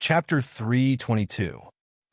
Chapter 322.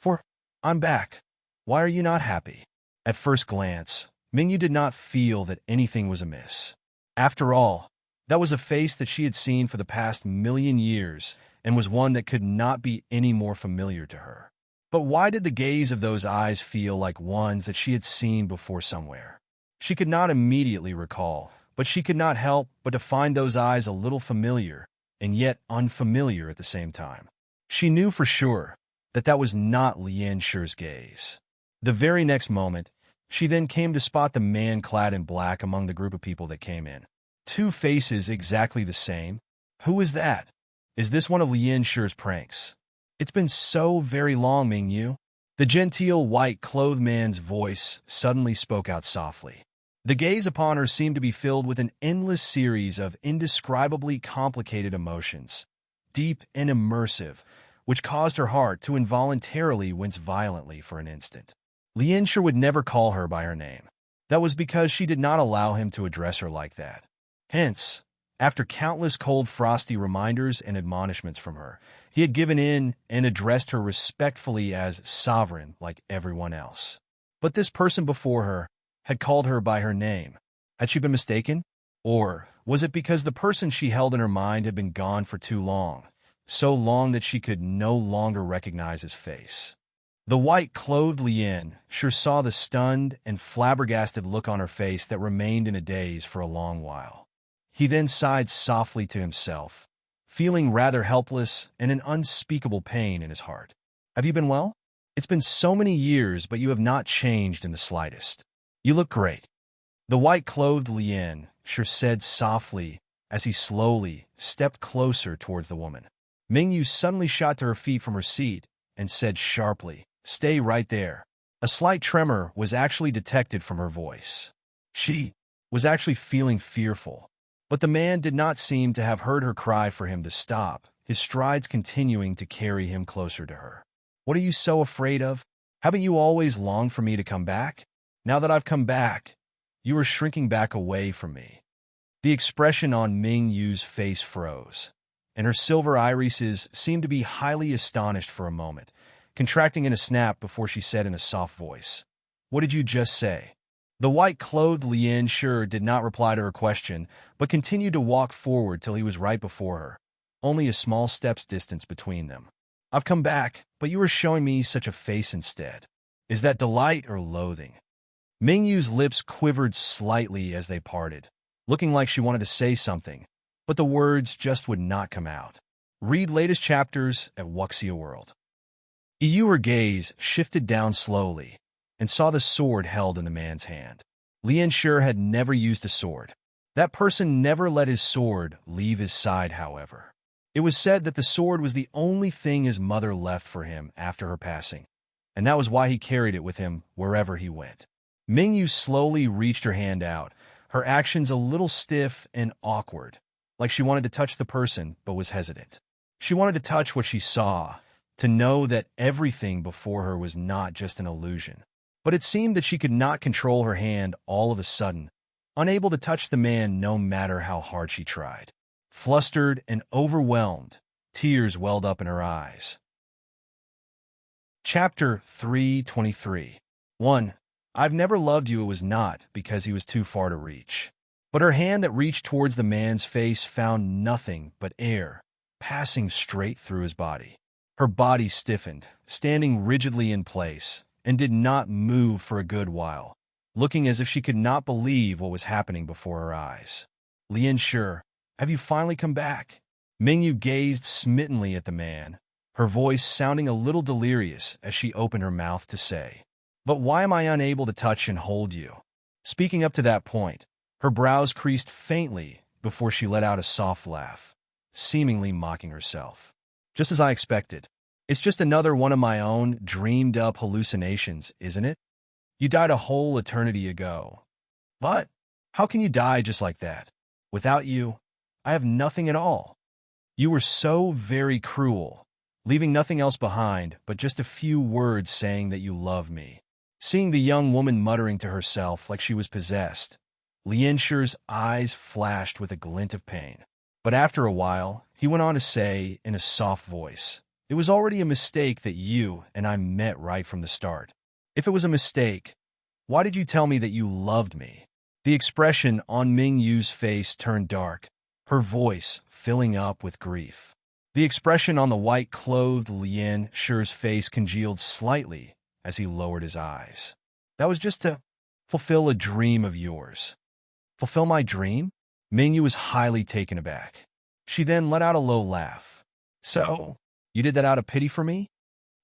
For, I'm back. Why are you not happy? At first glance, Mingyu did not feel that anything was amiss. After all, that was a face that she had seen for the past million years and was one that could not be any more familiar to her. But why did the gaze of those eyes feel like ones that she had seen before somewhere? She could not immediately recall, but she could not help but to find those eyes a little familiar and yet unfamiliar at the same time. She knew for sure that that was not Lian Shi's gaze. The very next moment, she then came to spot the man clad in black among the group of people that came in. Two faces exactly the same. Who is that? Is this one of Lian Shi's pranks? It's been so very long, Mingyu. The genteel white-clothed man's voice suddenly spoke out softly. The gaze upon her seemed to be filled with an endless series of indescribably complicated emotions, deep and immersive, which caused her heart to involuntarily wince violently for an instant. Lian Shi would never call her by her name. That was because she did not allow him to address her like that. Hence, after countless cold frosty reminders and admonishments from her, he had given in and addressed her respectfully as sovereign like everyone else. But this person before her had called her by her name. Had she been mistaken? Or was it because the person she held in her mind had been gone for too long, so long that she could no longer recognize his face? The white-clothed Lian sure saw the stunned and flabbergasted look on her face that remained in a daze for a long while. He then sighed softly to himself, feeling rather helpless and an unspeakable pain in his heart. Have you been well? It's been so many years, but you have not changed in the slightest. You look great. The white-clothed Lian sure said softly as he slowly stepped closer towards the woman. Mingyu suddenly shot to her feet from her seat and said sharply, "Stay right there." A slight tremor was actually detected from her voice. She was actually feeling fearful, but the man did not seem to have heard her cry for him to stop, his strides continuing to carry him closer to her. "What are you so afraid of? Haven't you always longed for me to come back? Now that I've come back, you are shrinking back away from me." The expression on Mingyu's face froze, and her silver irises seemed to be highly astonished for a moment, contracting in a snap before she said in a soft voice, "What did you just say?" The white-clothed Lian Shi did not reply to her question, but continued to walk forward till he was right before her, only a small step's distance between them. "I've come back, but you are showing me such a face instead. Is that delight or loathing?" Mingyu's lips quivered slightly as they parted, looking like she wanted to say something, but the words just would not come out. Read latest chapters at Wuxia World. Her gaze shifted down slowly and saw the sword held in the man's hand. Lian Shi had never used a sword. That person never let his sword leave his side, however. It was said that the sword was the only thing his mother left for him after her passing, and that was why he carried it with him wherever he went. Mingyu slowly reached her hand out, her actions a little stiff and awkward, like she wanted to touch the person but was hesitant. She wanted to touch what she saw, to know that everything before her was not just an illusion. But it seemed that she could not control her hand all of a sudden, unable to touch the man no matter how hard she tried. Flustered and overwhelmed, tears welled up in her eyes. Chapter 323. 1. I've never loved you. It was not because he was too far to reach. But her hand that reached towards the man's face found nothing but air, passing straight through his body. Her body stiffened, standing rigidly in place, and did not move for a good while, looking as if she could not believe what was happening before her eyes. "Lian Shi, have you finally come back?" Mingyu gazed smittenly at the man, her voice sounding a little delirious as she opened her mouth to say, "But why am I unable to touch and hold you?" Speaking up to that point, her brows creased faintly before she let out a soft laugh, seemingly mocking herself. "Just as I expected. It's just another one of my own dreamed-up hallucinations, isn't it? You died a whole eternity ago. But how can you die just like that? Without you, I have nothing at all. You were so very cruel, leaving nothing else behind but just a few words saying that you love me." Seeing the young woman muttering to herself like she was possessed, Lian Shi's eyes flashed with a glint of pain. But after a while, he went on to say in a soft voice, It was already a mistake that you and I met right from the start. If it was a mistake, why did you tell me that you loved me? The expression on Ming Yu's face turned dark, her voice filling up with grief. The expression on the white-clothed Lien Shi's face congealed slightly as he lowered his eyes. That was just to fulfill a dream of yours. Fulfill my dream? Ming Yu was highly taken aback. She then let out a low laugh. So, you did that out of pity for me?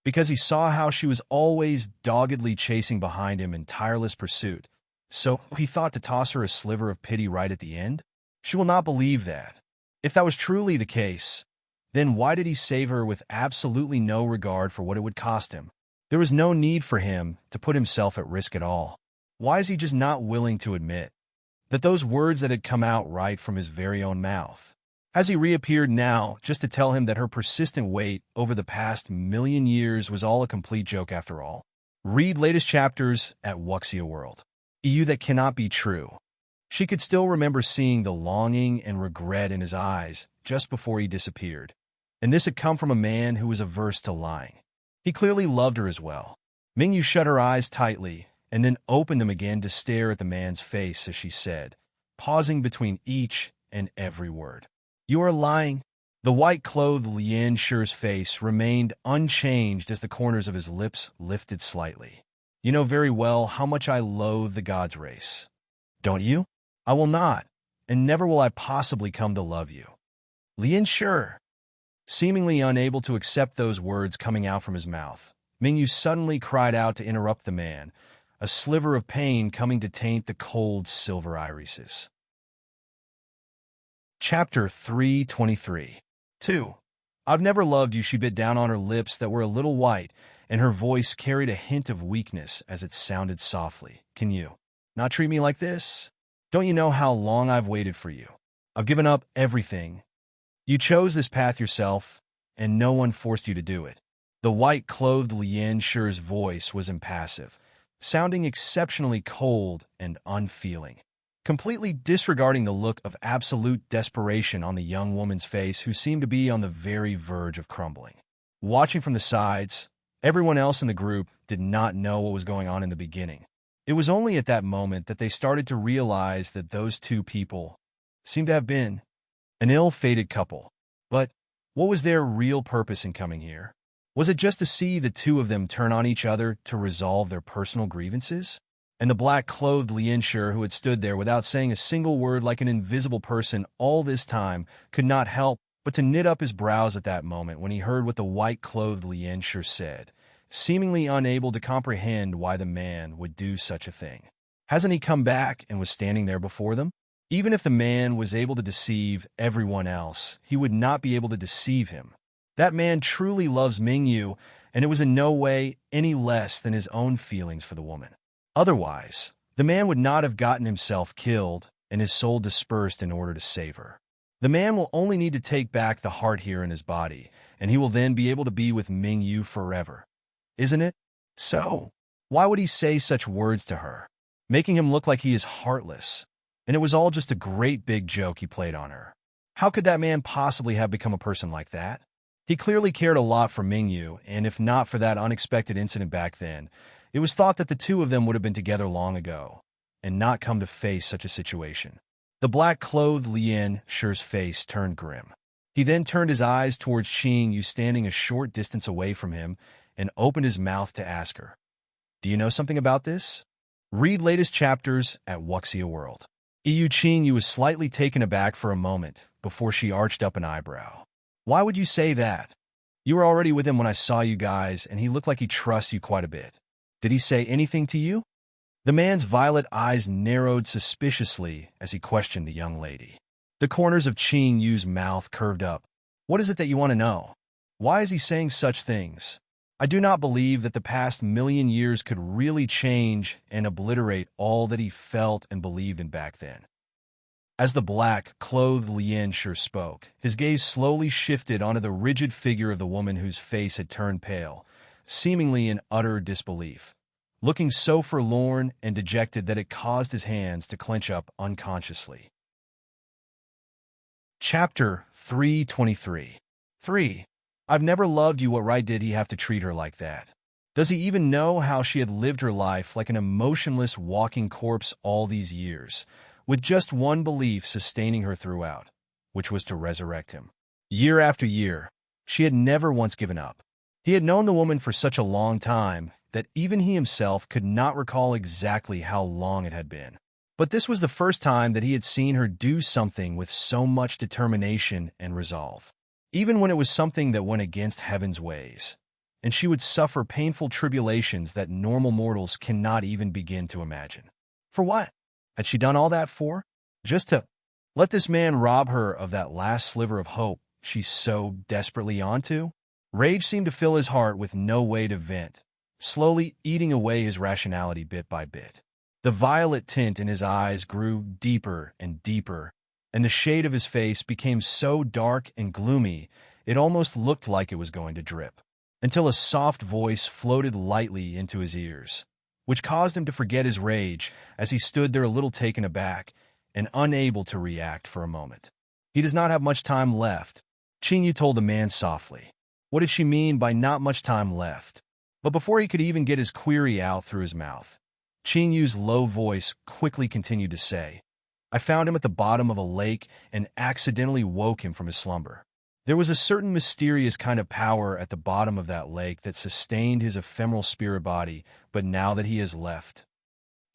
Because he saw how she was always doggedly chasing behind him in tireless pursuit, so he thought to toss her a sliver of pity right at the end? She will not believe that. If that was truly the case, then why did he save her with absolutely no regard for what it would cost him? There was no need for him to put himself at risk at all. Why is he just not willing to admit that those words that had come out right from his very own mouth? Has he reappeared now just to tell him that her persistent wait over the past million years was all a complete joke after all? Read latest chapters at Wuxia World. EU that cannot be true. She could still remember seeing the longing and regret in his eyes just before he disappeared. And this had come from a man who was averse to lying. He clearly loved her as well. Mingyu shut her eyes tightly and then opened them again to stare at the man's face as she said, pausing between each and every word. You are lying. The white-clothed Lien Shi's face remained unchanged as the corners of his lips lifted slightly. You know very well how much I loathe the gods' race. Don't you? I will not, and never will I possibly come to love you. Lien Shi, seemingly unable to accept those words coming out from his mouth, Mingyu suddenly cried out to interrupt the man, a sliver of pain coming to taint the cold silver irises. Chapter 323. 2. I've never loved you, she bit down on her lips that were a little white, and her voice carried a hint of weakness as it sounded softly. Can you not treat me like this? Don't you know how long I've waited for you? I've given up everything. You chose this path yourself, and no one forced you to do it. The white-clothed Lien Shi's voice was impassive, sounding exceptionally cold and unfeeling, completely disregarding the look of absolute desperation on the young woman's face who seemed to be on the very verge of crumbling. Watching from the sides, everyone else in the group did not know what was going on in the beginning. It was only at that moment that they started to realize that those two people seemed to have been an ill-fated couple. But what was their real purpose in coming here? Was it just to see the two of them turn on each other to resolve their personal grievances? And the black-clothed Lien Shi, who had stood there without saying a single word like an invisible person all this time, could not help but to knit up his brows at that moment when he heard what the white-clothed Lien Shi said, seemingly unable to comprehend why the man would do such a thing. Hasn't he come back and was standing there before them? Even if the man was able to deceive everyone else, he would not be able to deceive him. That man truly loves Mingyu, and it was in no way any less than his own feelings for the woman. Otherwise, the man would not have gotten himself killed and his soul dispersed in order to save her. The man will only need to take back the heart here in his body, and he will then be able to be with Mingyu forever. Isn't it? So, why would he say such words to her, making him look like he is heartless? And it was all just a great big joke he played on her. How could that man possibly have become a person like that? He clearly cared a lot for Mingyu, and if not for that unexpected incident back then, it was thought that the two of them would have been together long ago, and not come to face such a situation. The black-clothed Lien Shi's face turned grim. He then turned his eyes towards Qing Yu standing a short distance away from him, and opened his mouth to ask her, Do you know something about this? Read latest chapters at Wuxia World. Qing Yu was slightly taken aback for a moment before she arched up an eyebrow. Why would you say that? You were already with him when I saw you guys, and he looked like he trusts you quite a bit. Did he say anything to you? The man's violet eyes narrowed suspiciously as he questioned the young lady. The corners of Qing Yu's mouth curved up. What is it that you want to know? Why is he saying such things? I do not believe that the past million years could really change and obliterate all that he felt and believed in back then. As the black-clothed Lien Shi spoke, his gaze slowly shifted onto the rigid figure of the woman whose face had turned pale, seemingly in utter disbelief, looking so forlorn and dejected that it caused his hands to clench up unconsciously. Chapter 323. 3. I've never loved you. What right did he have to treat her like that? Does he even know how she had lived her life like an emotionless walking corpse all these years, with just one belief sustaining her throughout, which was to resurrect him? Year after year, she had never once given up. He had known the woman for such a long time that even he himself could not recall exactly how long it had been. But this was the first time that he had seen her do something with so much determination and resolve, even when it was something that went against heaven's ways, and she would suffer painful tribulations that normal mortals cannot even begin to imagine. For what? Had she done all that for? Just to let this man rob her of that last sliver of hope she's so desperately onto? Rage seemed to fill his heart with no way to vent, slowly eating away his rationality bit by bit. The violet tint in his eyes grew deeper and deeper, and the shade of his face became so dark and gloomy it almost looked like it was going to drip, until a soft voice floated lightly into his ears, which caused him to forget his rage as he stood there a little taken aback and unable to react for a moment. He does not have much time left, Qingyu told the man softly. What did she mean by not much time left? But before he could even get his query out through his mouth, Qingyu's low voice quickly continued to say, I found him at the bottom of a lake and accidentally woke him from his slumber. There was a certain mysterious kind of power at the bottom of that lake that sustained his ephemeral spirit body, but now that he has left.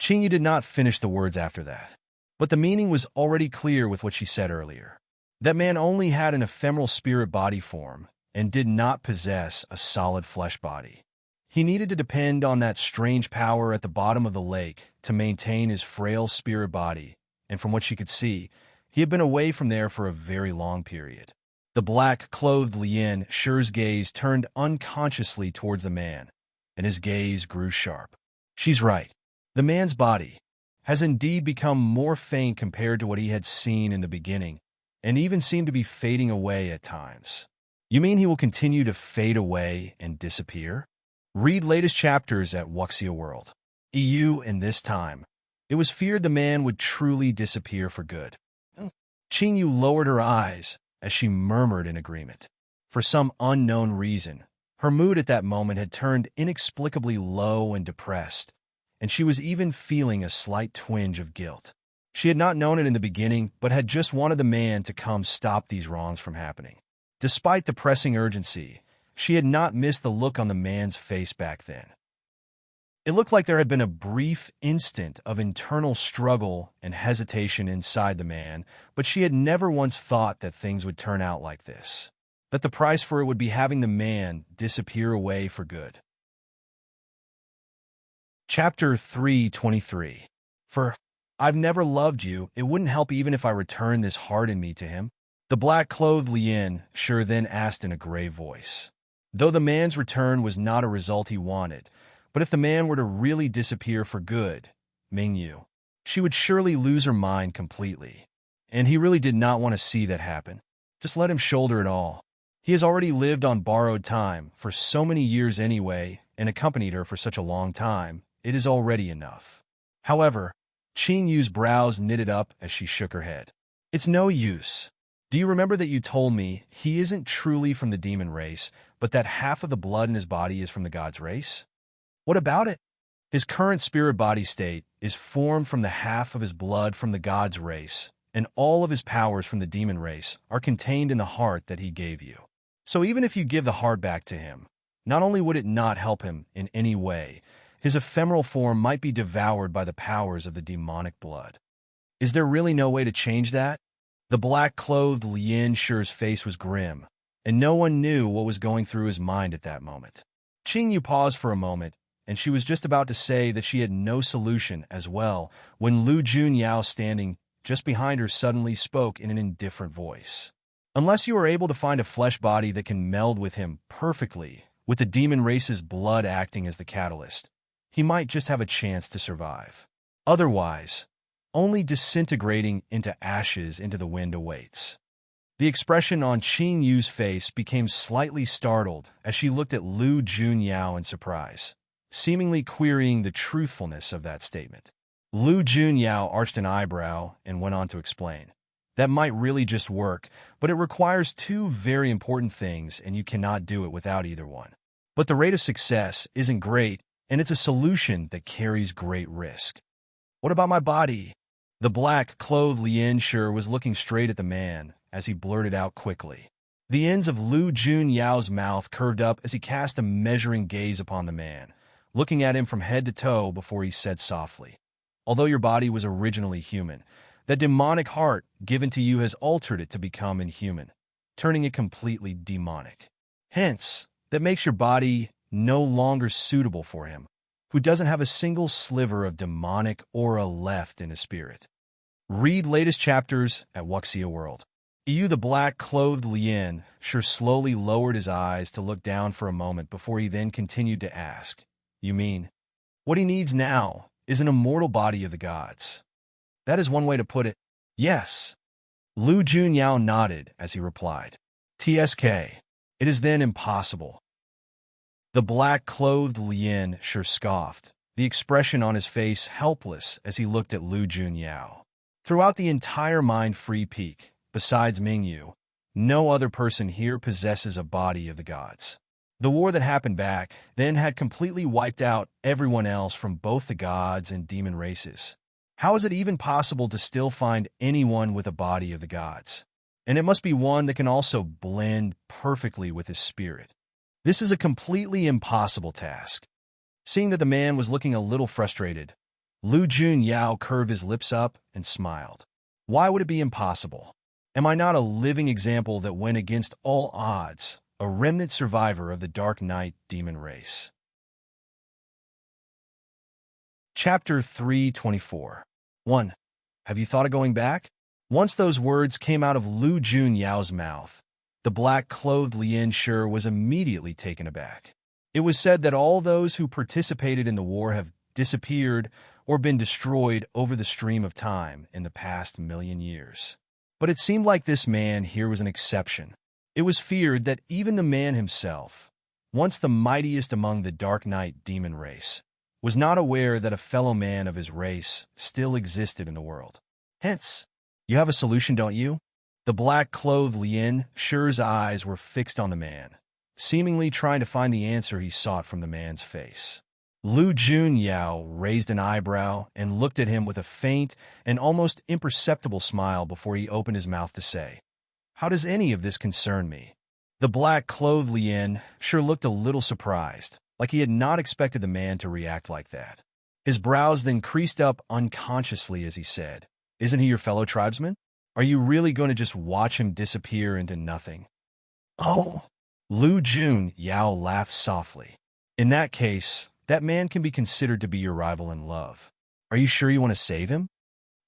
Qingyu did not finish the words after that, but the meaning was already clear with what she said earlier. That man only had an ephemeral spirit body form and did not possess a solid flesh body. He needed to depend on that strange power at the bottom of the lake to maintain his frail spirit body, and from what she could see, he had been away from there for a very long period. The black-clothed Lien Shi's gaze turned unconsciously towards the man, and his gaze grew sharp. She's right. The man's body has indeed become more faint compared to what he had seen in the beginning, and even seemed to be fading away at times. You mean he will continue to fade away and disappear? Read latest chapters at Wuxia World. EU, and this time, it was feared the man would truly disappear for good. Qingyu lowered her eyes as she murmured in agreement. For some unknown reason, her mood at that moment had turned inexplicably low and depressed, and she was even feeling a slight twinge of guilt. She had not known it in the beginning, but had just wanted the man to come stop these wrongs from happening. Despite the pressing urgency, she had not missed the look on the man's face back then. It looked like there had been a brief instant of internal struggle and hesitation inside the man, but she had never once thought that things would turn out like this, that the price for it would be having the man disappear away for good. Chapter 323. For I've never loved you, it wouldn't help even if I returned this heart in me to him. The black-clothed Lien Shi then asked in a grave voice. Though the man's return was not a result he wanted, but if the man were to really disappear for good, Mingyu, she would surely lose her mind completely. And he really did not want to see that happen. Just let him shoulder it all. He has already lived on borrowed time for so many years anyway and accompanied her for such a long time. It is already enough. However, Qingyu's brows knitted up as she shook her head. It's no use. Do you remember that you told me he isn't truly from the demon race, but that half of the blood in his body is from the god's race? What about it? His current spirit body state is formed from the half of his blood from the god's race, and all of his powers from the demon race are contained in the heart that he gave you. So even if you give the heart back to him, not only would it not help him in any way, his ephemeral form might be devoured by the powers of the demonic blood. Is there really no way to change that? The black-clothed Lien Shi's face was grim, and no one knew what was going through his mind at that moment. Qingyu paused for a moment, and she was just about to say that she had no solution as well when Lu Junyao, standing just behind her, suddenly spoke in an indifferent voice. Unless you are able to find a flesh body that can meld with him perfectly, with the demon race's blood acting as the catalyst, he might just have a chance to survive. Otherwise, only disintegrating into ashes into the wind awaits. The expression on Qingyu's face became slightly startled as she looked at Lu Junyao in surprise, seemingly querying the truthfulness of that statement. Lu Junyao arched an eyebrow and went on to explain. That might really just work, but it requires two very important things, and you cannot do it without either one. But the rate of success isn't great, and it's a solution that carries great risk. What about my body? The black-clothed Lien Shi was looking straight at the man as he blurted out quickly. The ends of Lu Junyao's mouth curved up as he cast a measuring gaze upon the man, looking at him from head to toe before he said softly, "Although your body was originally human, that demonic heart given to you has altered it to become inhuman, turning it completely demonic. Hence, that makes your body no longer suitable for him, who doesn't have a single sliver of demonic aura left in his spirit." Read latest chapters at Wuxia World. EU the black-clothed Lien Shi slowly lowered his eyes to look down for a moment before he then continued to ask, "You mean, what he needs now is an immortal body of the gods?" "That is one way to put it, yes." Lu Junyao nodded as he replied, "TSK, it is then impossible." The black-clothed Lien Shi scoffed, the expression on his face helpless as he looked at Lu Junyao. Throughout the entire Mind-Free Peak, besides Mingyu, no other person here possesses a body of the gods. The war that happened back then had completely wiped out everyone else from both the gods and demon races. How is it even possible to still find anyone with a body of the gods? And it must be one that can also blend perfectly with his spirit. This is a completely impossible task. Seeing that the man was looking a little frustrated, Lu Junyao curved his lips up and smiled. "Why would it be impossible? Am I not a living example that went against all odds, a remnant survivor of the Dark Knight demon race?" Chapter 324. 1. Have you thought of going back? Once those words came out of Lu Junyao's mouth, the black-clothed Lien Shi was immediately taken aback. It was said that all those who participated in the war have disappeared or been destroyed over the stream of time in the past 1,000,000 years. But it seemed like this man here was an exception. It was feared that even the man himself, once the mightiest among the Dark Knight demon race, was not aware that a fellow man of his race still existed in the world. Hence, you have a solution, don't you? The black-clothed Lien Shi's eyes were fixed on the man, seemingly trying to find the answer he sought from the man's face. Lu Junyao raised an eyebrow and looked at him with a faint and almost imperceptible smile before he opened his mouth to say, "How does any of this concern me?" The black-clothed Lien Shi looked a little surprised, like he had not expected the man to react like that. His brows then creased up unconsciously as he said, "Isn't he your fellow tribesman? Are you really going to just watch him disappear into nothing?" "Oh!" Lu Junyao laughed softly. "In that case, that man can be considered to be your rival in love. Are you sure you want to save him?"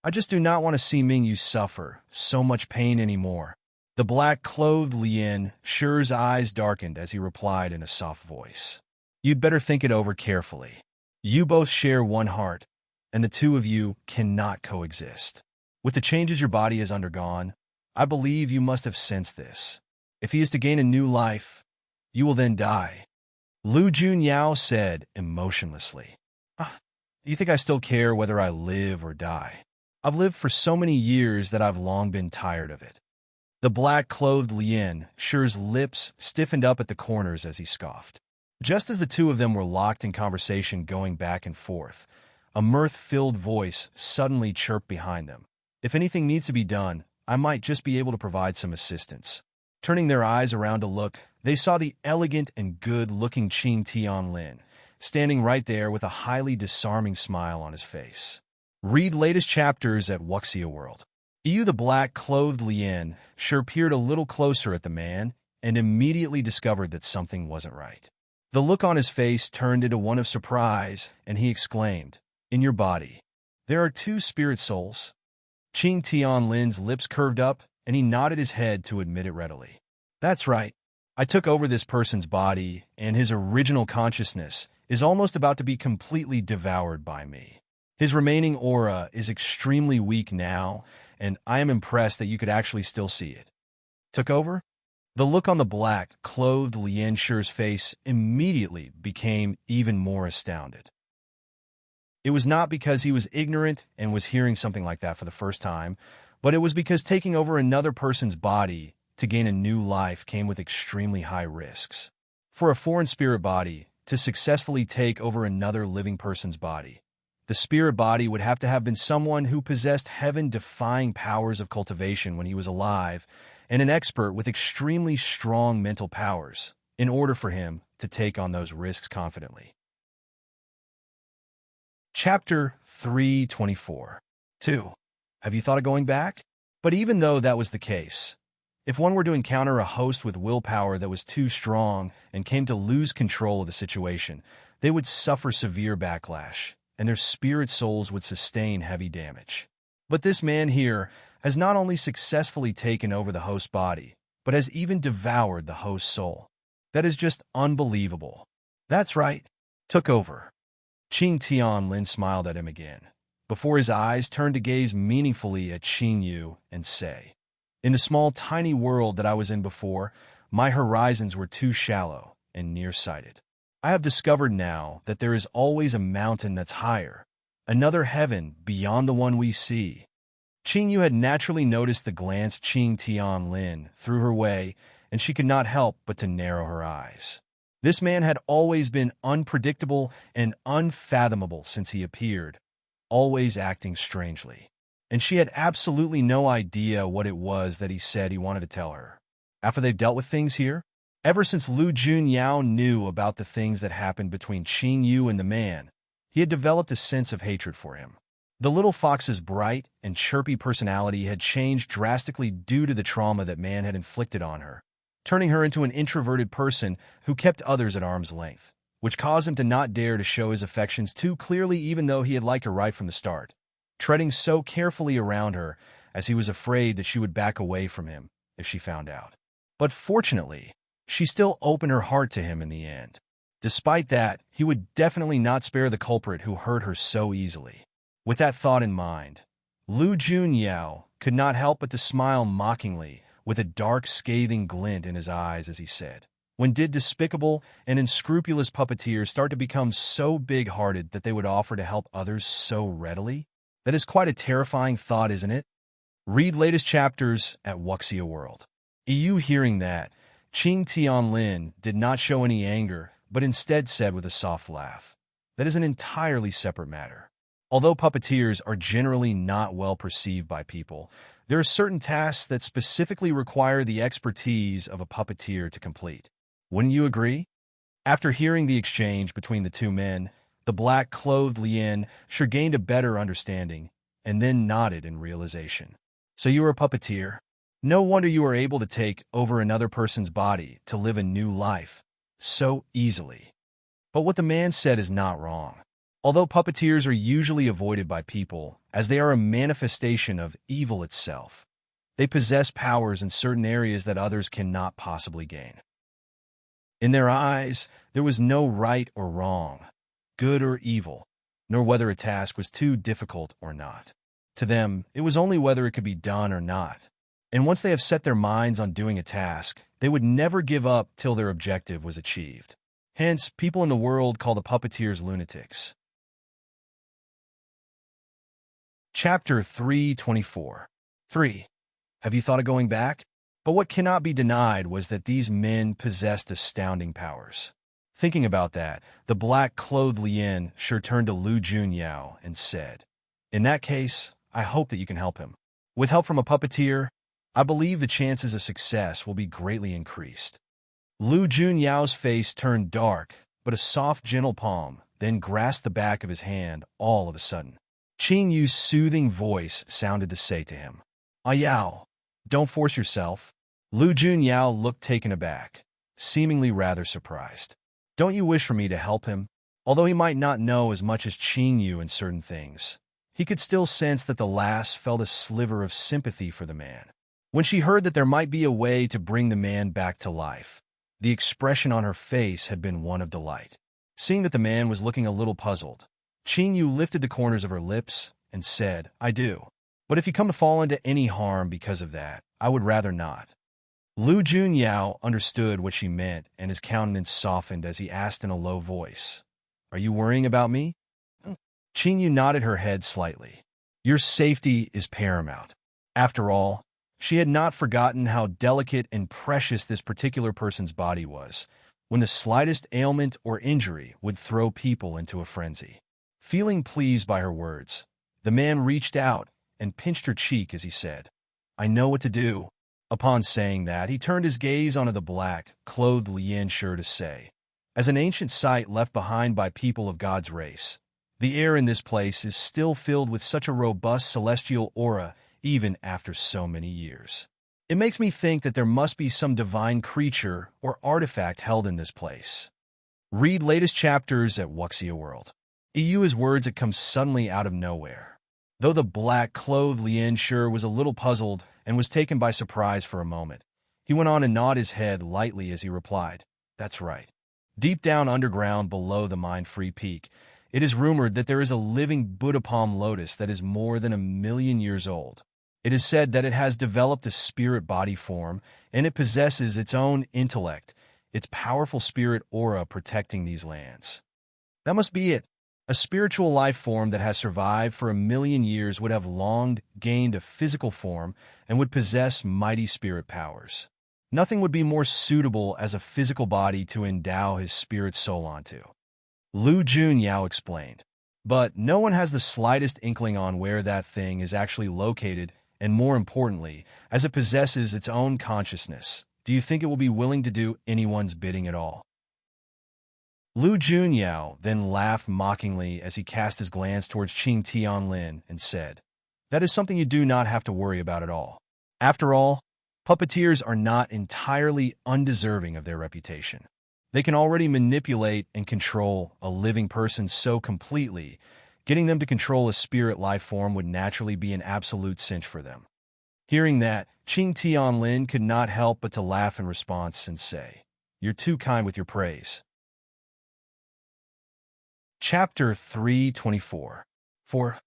"I just do not want to see Mingyu suffer so much pain anymore." The black-clothed Lien Shi's eyes darkened as he replied in a soft voice, "You'd better think it over carefully. You both share one heart, and the two of you cannot coexist. With the changes your body has undergone, I believe you must have sensed this. If he is to gain a new life, you will then die." Lu Junyao said emotionlessly, "You think I still care whether I live or die? I've lived for so many years that I've long been tired of it." The black-clothed Lien Shi's lips stiffened up at the corners as he scoffed. Just as the two of them were locked in conversation going back and forth, a mirth-filled voice suddenly chirped behind them. "If anything needs to be done, I might just be able to provide some assistance." Turning their eyes around to look, they saw the elegant and good-looking Qing Tianlin, standing right there with a highly disarming smile on his face. Read latest chapters at Wuxia World. EU the black-clothed Lien Shi peered a little closer at the man and immediately discovered that something wasn't right. The look on his face turned into one of surprise, and he exclaimed, "In your body, there are two spirit souls?" Qing Tianlin's lips curved up, and he nodded his head to admit it readily. "That's right. I took over this person's body, and his original consciousness is almost about to be completely devoured by me. His remaining aura is extremely weak now, and I am impressed that you could actually still see it." "Took over?" The look on the black-clothed Lien Shi's face immediately became even more astounded. It was not because he was ignorant and was hearing something like that for the first time, but it was because taking over another person's body to gain a new life came with extremely high risks. For a foreign spirit body to successfully take over another living person's body, the spirit body would have to have been someone who possessed heaven-defying powers of cultivation when he was alive and an expert with extremely strong mental powers in order for him to take on those risks confidently. Chapter 324. 2. Have you thought of going back? But even though that was the case, if one were to encounter a host with willpower that was too strong and came to lose control of the situation, they would suffer severe backlash, and their spirit souls would sustain heavy damage. But this man here has not only successfully taken over the host's body, but has even devoured the host's soul. That is just unbelievable. That's right, took over. Qing Tianlin smiled at him again, before his eyes turned to gaze meaningfully at Qing Yu and say, "In the small, tiny world that I was in before, my horizons were too shallow and nearsighted. I have discovered now that there is always a mountain that's higher, another heaven beyond the one we see." Qing Yu had naturally noticed the glance Qing Tianlin threw her way, and she could not help but to narrow her eyes. This man had always been unpredictable and unfathomable since he appeared, always acting strangely. And she had absolutely no idea what it was that he said he wanted to tell her. After they've dealt with things here, ever since Lu Junyao knew about the things that happened between Qing Yu and the man, he had developed a sense of hatred for him. The little fox's bright and chirpy personality had changed drastically due to the trauma that man had inflicted on her, turning her into an introverted person who kept others at arm's length, which caused him to not dare to show his affections too clearly even though he had liked her right from the start, treading so carefully around her as he was afraid that she would back away from him if she found out. But fortunately, she still opened her heart to him in the end. Despite that, he would definitely not spare the culprit who hurt her so easily. With that thought in mind, Lu Junyao could not help but to smile mockingly with a dark, scathing glint in his eyes as he said, "When did despicable and unscrupulous puppeteers start to become so big-hearted that they would offer to help others so readily? That is quite a terrifying thought, isn't it?" Read latest chapters at Wuxia World. EU hearing that, Qing Tianlin did not show any anger, but instead said with a soft laugh, "That is an entirely separate matter. Although puppeteers are generally not well perceived by people, there are certain tasks that specifically require the expertise of a puppeteer to complete. Wouldn't you agree?" After hearing the exchange between the two men, the black-clothed Lien sure gained a better understanding, and then nodded in realization. "So you are a puppeteer? No wonder you are able to take over another person's body to live a new life so easily." But what the man said is not wrong. Although puppeteers are usually avoided by people, as they are a manifestation of evil itself, they possess powers in certain areas that others cannot possibly gain. In their eyes, there was no right or wrong, good or evil, nor whether a task was too difficult or not. To them, it was only whether it could be done or not. And once they have set their minds on doing a task, they would never give up till their objective was achieved. Hence, people in the world call the puppeteers lunatics. Chapter 324. 3. Have you thought of going back? But what cannot be denied was that these men possessed astounding powers. Thinking about that, the black-clothed Lien sure turned to Lu Junyao and said, "In that case, I hope that you can help him. With help from a puppeteer, I believe the chances of success will be greatly increased." Lu Junyao's face turned dark, but a soft, gentle palm then grasped the back of his hand all of a sudden. Qing Yu's soothing voice sounded to say to him, "Yao, don't force yourself." Lu Junyao looked taken aback, seemingly rather surprised. "Don't you wish for me to help him?" Although he might not know as much as Qing Yu in certain things, he could still sense that the lass felt a sliver of sympathy for the man. When she heard that there might be a way to bring the man back to life, the expression on her face had been one of delight. Seeing that the man was looking a little puzzled, Qing Yu lifted the corners of her lips and said, "I do. But if you come to fall into any harm because of that, I would rather not." Lu Junyao understood what she meant, and his countenance softened as he asked in a low voice, "Are you worrying about me?" Qing Yu nodded her head slightly. "Your safety is paramount. After all, she had not forgotten how delicate and precious this particular person's body was, when the slightest ailment or injury would throw people into a frenzy. Feeling pleased by her words, the man reached out and pinched her cheek as he said, "I know what to do." Upon saying that, he turned his gaze onto the black-clothed Lian sure to say, as an ancient site left behind by people of God's race, the air in this place is still filled with such a robust celestial aura even after so many years. It makes me think that there must be some divine creature or artifact held in this place. Read latest chapters at Wuxia World. EU is words that come suddenly out of nowhere. Though the black-clothed Lian sure was a little puzzled and was taken by surprise for a moment, he went on and nodded his head lightly as he replied, "That's right. Deep down underground below the Mind-Free Peak, it is rumored that there is a living Buddha palm lotus that is more than 1,000,000 years old. It is said that it has developed a spirit body form, and it possesses its own intellect, its powerful spirit aura protecting these lands. That must be it. A spiritual life form that has survived for 1,000,000 years would have long gained a physical form and would possess mighty spirit powers. Nothing would be more suitable as a physical body to endow his spirit soul onto," Lu Junyao explained. "But no one has the slightest inkling on where that thing is actually located, and more importantly, as it possesses its own consciousness, do you think it will be willing to do anyone's bidding at all?" Lu Junyao then laughed mockingly as he cast his glance towards Qing Tianlin and said, "That is something you do not have to worry about at all. After all, puppeteers are not entirely undeserving of their reputation. They can already manipulate and control a living person so completely, getting them to control a spirit life form would naturally be an absolute cinch for them." Hearing that, Qing Tianlin could not help but to laugh in response and say, "You're too kind with your praise." Chapter 324. For,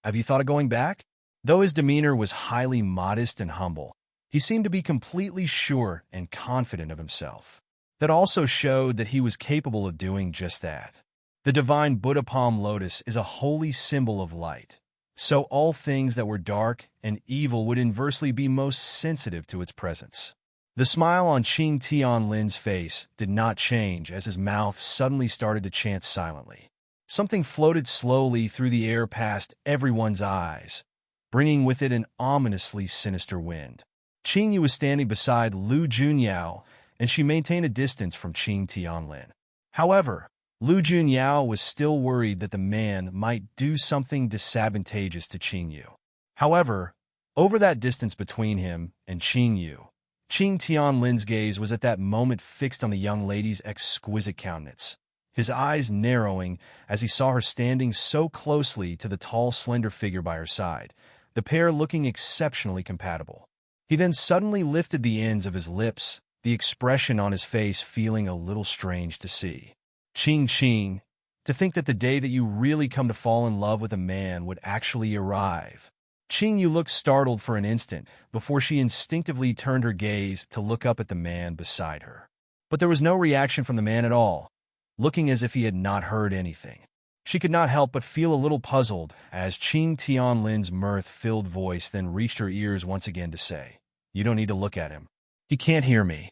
have you thought of going back? Though his demeanor was highly modest and humble, he seemed to be completely sure and confident of himself. That also showed that he was capable of doing just that. The divine Buddha palm lotus is a holy symbol of light, so all things that were dark and evil would inversely be most sensitive to its presence. The smile on Qing Tianlin's face did not change as his mouth suddenly started to chant silently. Something floated slowly through the air past everyone's eyes, bringing with it an ominously sinister wind. Qing Yu was standing beside Lu Junyao, and she maintained a distance from Qing Tianlin. However, Lu Junyao was still worried that the man might do something disadvantageous to Qing Yu. However, over that distance between him and Qing Yu, Qing Tianlin's gaze was at that moment fixed on the young lady's exquisite countenance, his eyes narrowing as he saw her standing so closely to the tall, slender figure by her side, the pair looking exceptionally compatible. He then suddenly lifted the ends of his lips, the expression on his face feeling a little strange to see. Qing, to think that the day that you really come to fall in love with a man would actually arrive." Qing Yu looked startled for an instant before she instinctively turned her gaze to look up at the man beside her. But there was no reaction from the man at all, looking as if he had not heard anything. She could not help but feel a little puzzled as Qing Tianlin's mirth-filled voice then reached her ears once again to say, "You don't need to look at him. He can't hear me."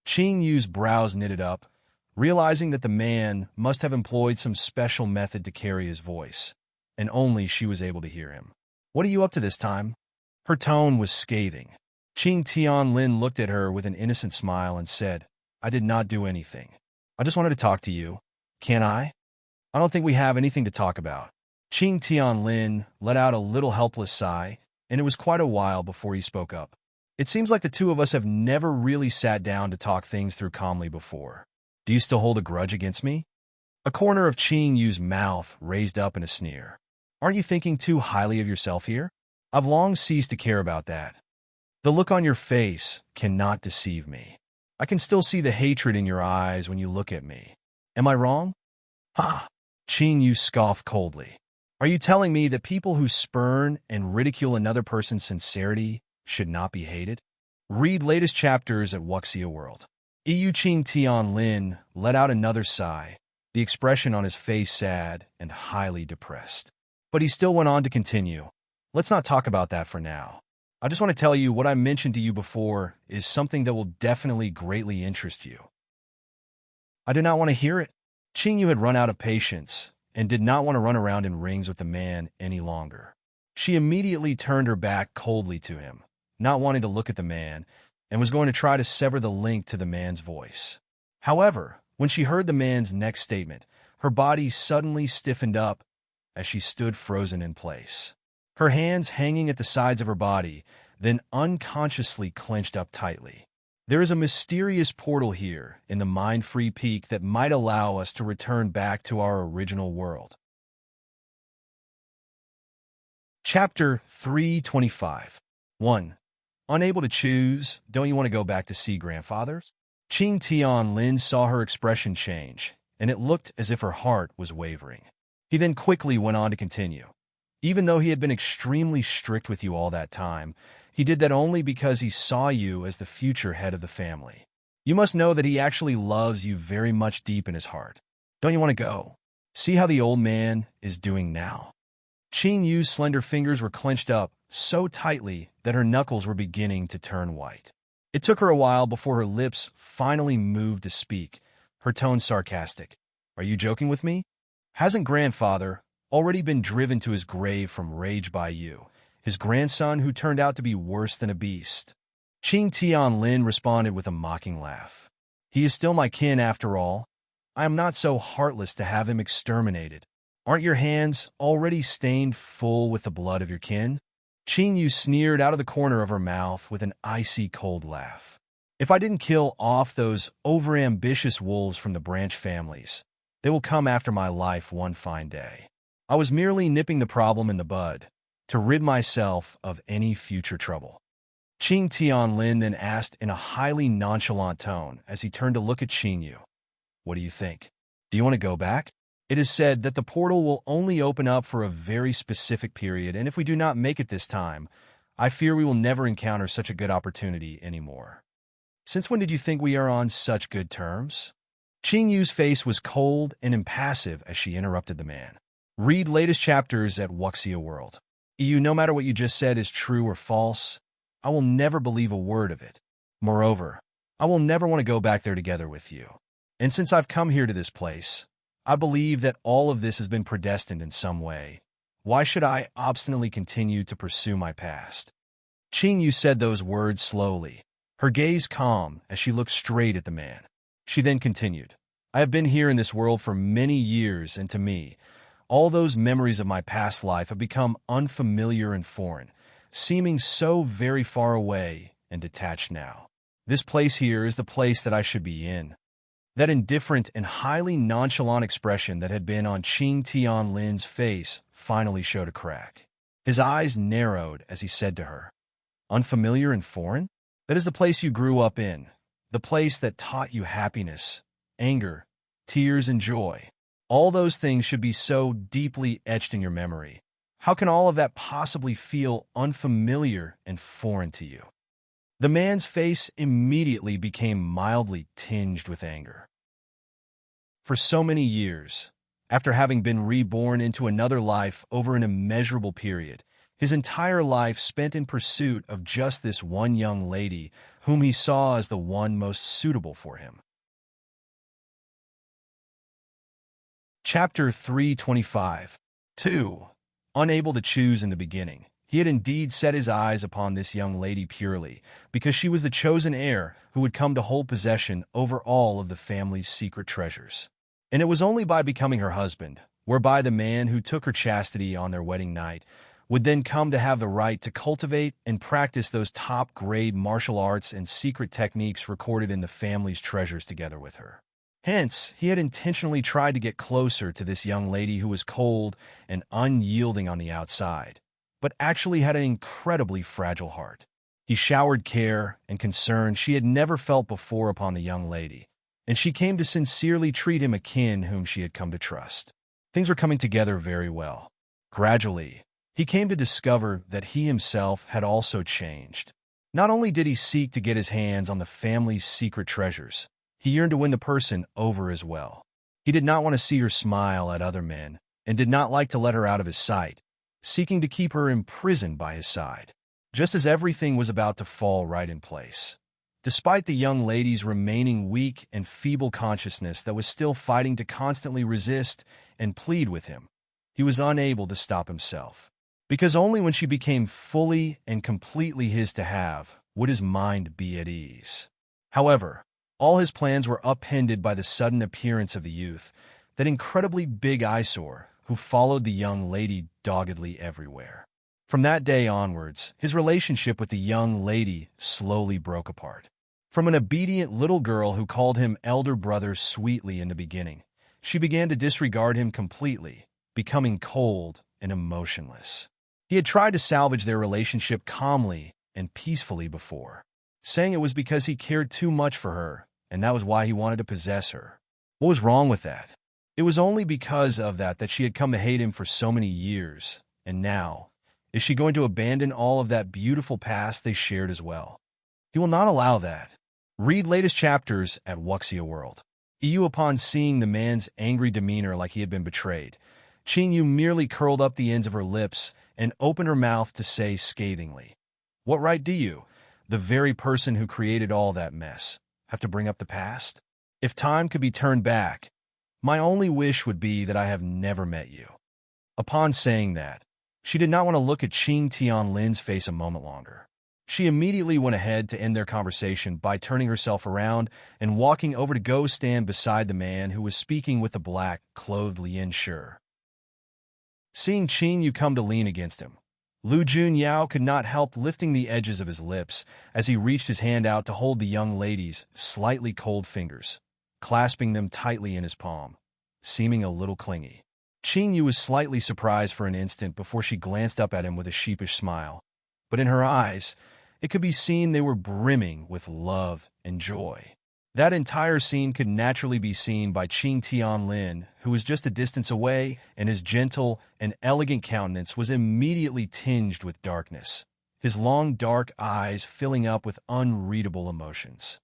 Qing Yu's brows knitted up, realizing that the man must have employed some special method to carry his voice, and only she was able to hear him. "What are you up to this time?" Her tone was scathing. Qing Tianlin looked at her with an innocent smile and said, "I did not do anything. I just wanted to talk to you. Can I?" "I don't think we have anything to talk about." Qing Tianlin let out a little helpless sigh, and it was quite a while before he spoke up. "It seems like the two of us have never really sat down to talk things through calmly before. Do you still hold a grudge against me?" A corner of Qing Yu's mouth raised up in a sneer. "Aren't you thinking too highly of yourself here? I've long ceased to care about that. The look on your face cannot deceive me. I can still see the hatred in your eyes when you look at me. Am I wrong?" "Ha!" Qing Yu scoffed coldly. "Are you telling me that people who spurn and ridicule another person's sincerity should not be hated?" Read latest chapters at Wuxia World. Qing Tianlin let out another sigh, the expression on his face sad and highly depressed. But he still went on to continue, "Let's not talk about that for now. I just want to tell you what I mentioned to you before is something that will definitely greatly interest you. I did not want to hear it. Qingyu had run out of patience and did not want to run around in rings with the man any longer. She immediately turned her back coldly to him, not wanting to look at the man, and was going to try to sever the link to the man's voice. However, when she heard the man's next statement, her body suddenly stiffened up as she stood frozen in place. Her hands hanging at the sides of her body, then unconsciously clenched up tightly. There is a mysterious portal here in the Mind-Free Peak that might allow us to return back to our original world. Chapter 325. 1. Unable to choose, don't you want to go back to see grandfather's? Qing Tianlin saw her expression change, and it looked as if her heart was wavering. He then quickly went on to continue. Even though he had been extremely strict with you all that time, he did that only because he saw you as the future head of the family. You must know that he actually loves you very much deep in his heart. Don't you want to go? See how the old man is doing now? Qing Yu's slender fingers were clenched up so tightly that her knuckles were beginning to turn white. It took her a while before her lips finally moved to speak, her tone sarcastic. Are you joking with me? Hasn't grandfather already been driven to his grave from rage by you, his grandson who turned out to be worse than a beast? Qing Tianlin responded with a mocking laugh. He is still my kin after all. I am not so heartless to have him exterminated. Aren't your hands already stained full with the blood of your kin? Qing Yu sneered out of the corner of her mouth with an icy cold laugh. If I didn't kill off those overambitious wolves from the branch families, they will come after my life one fine day. I was merely nipping the problem in the bud, to rid myself of any future trouble. Qing Tianlin then asked in a highly nonchalant tone as he turned to look at Qing Yu. What do you think? Do you want to go back? It is said that the portal will only open up for a very specific period, and if we do not make it this time, I fear we will never encounter such a good opportunity anymore. Since when did you think we are on such good terms? Qing Yu's face was cold and impassive as she interrupted the man. Read latest chapters at Wuxia World. EU, no matter what you just said is true or false, I will never believe a word of it. Moreover, I will never want to go back there together with you. And since I've come here to this place, I believe that all of this has been predestined in some way. Why should I obstinately continue to pursue my past? Qing Yu said those words slowly, her gaze calm as she looked straight at the man. She then continued, I have been here in this world for many years, and to me, all those memories of my past life have become unfamiliar and foreign, seeming so very far away and detached now. This place here is the place that I should be in. That indifferent and highly nonchalant expression that had been on Qing Tianlin's face finally showed a crack. His eyes narrowed as he said to her, Unfamiliar and foreign? That is the place you grew up in, the place that taught you happiness, anger, tears, and joy. All those things should be so deeply etched in your memory. How can all of that possibly feel unfamiliar and foreign to you? The man's face immediately became mildly tinged with anger. For so many years, after having been reborn into another life over an immeasurable period, his entire life spent in pursuit of just this one young lady whom he saw as the one most suitable for him. Chapter 325. 2. Unable to choose in the beginning, he had indeed set his eyes upon this young lady purely because she was the chosen heir who would come to hold possession over all of the family's secret treasures. And it was only by becoming her husband, whereby the man who took her chastity on their wedding night would then come to have the right to cultivate and practice those top-grade martial arts and secret techniques recorded in the family's treasures together with her. Hence, he had intentionally tried to get closer to this young lady who was cold and unyielding on the outside, but actually had an incredibly fragile heart. He showered care and concern she had never felt before upon the young lady, and she came to sincerely treat him akin whom she had come to trust. Things were coming together very well. Gradually, he came to discover that he himself had also changed. Not only did he seek to get his hands on the family's secret treasures, he yearned to win the person over as well. He did not want to see her smile at other men, and did not like to let her out of his sight, seeking to keep her imprisoned by his side. just as everything was about to fall right in place. Despite the young lady's remaining weak and feeble consciousness that was still fighting to constantly resist and plead with him, he was unable to stop himself. Because only when she became fully and completely his to have would his mind be at ease. However, all his plans were upended by the sudden appearance of the youth, that incredibly big eyesore who followed the young lady doggedly everywhere. From that day onwards, his relationship with the young lady slowly broke apart. From an obedient little girl who called him elder brother sweetly in the beginning, she began to disregard him completely, becoming cold and emotionless. He had tried to salvage their relationship calmly and peacefully before, saying it was because he cared too much for her, and that was why he wanted to possess her. What was wrong with that? It was only because of that she had come to hate him for so many years, and now, is she going to abandon all of that beautiful past they shared as well? He will not allow that. Read latest chapters at Wuxia World. EU upon seeing the man's angry demeanor like he had been betrayed, Qingyu merely curled up the ends of her lips and opened her mouth to say scathingly, "What right do you, the very person who created all that mess, have to bring up the past? If time could be turned back, my only wish would be that I have never met you." Upon saying that, she did not want to look at Qing Tianlin's face a moment longer. She immediately went ahead to end their conversation by turning herself around and walking over to go stand beside the man who was speaking with the black-clothed Lien Shi. Seeing Qingyu come to lean against him, Lu Junyao could not help lifting the edges of his lips as he reached his hand out to hold the young lady's slightly cold fingers, clasping them tightly in his palm, seeming a little clingy. Qingyu was slightly surprised for an instant before she glanced up at him with a sheepish smile, but in her eyes, it could be seen they were brimming with love and joy. That entire scene could naturally be seen by Qing Tianlin, who was just a distance away, and his gentle and elegant countenance was immediately tinged with darkness, his long dark eyes filling up with unreadable emotions.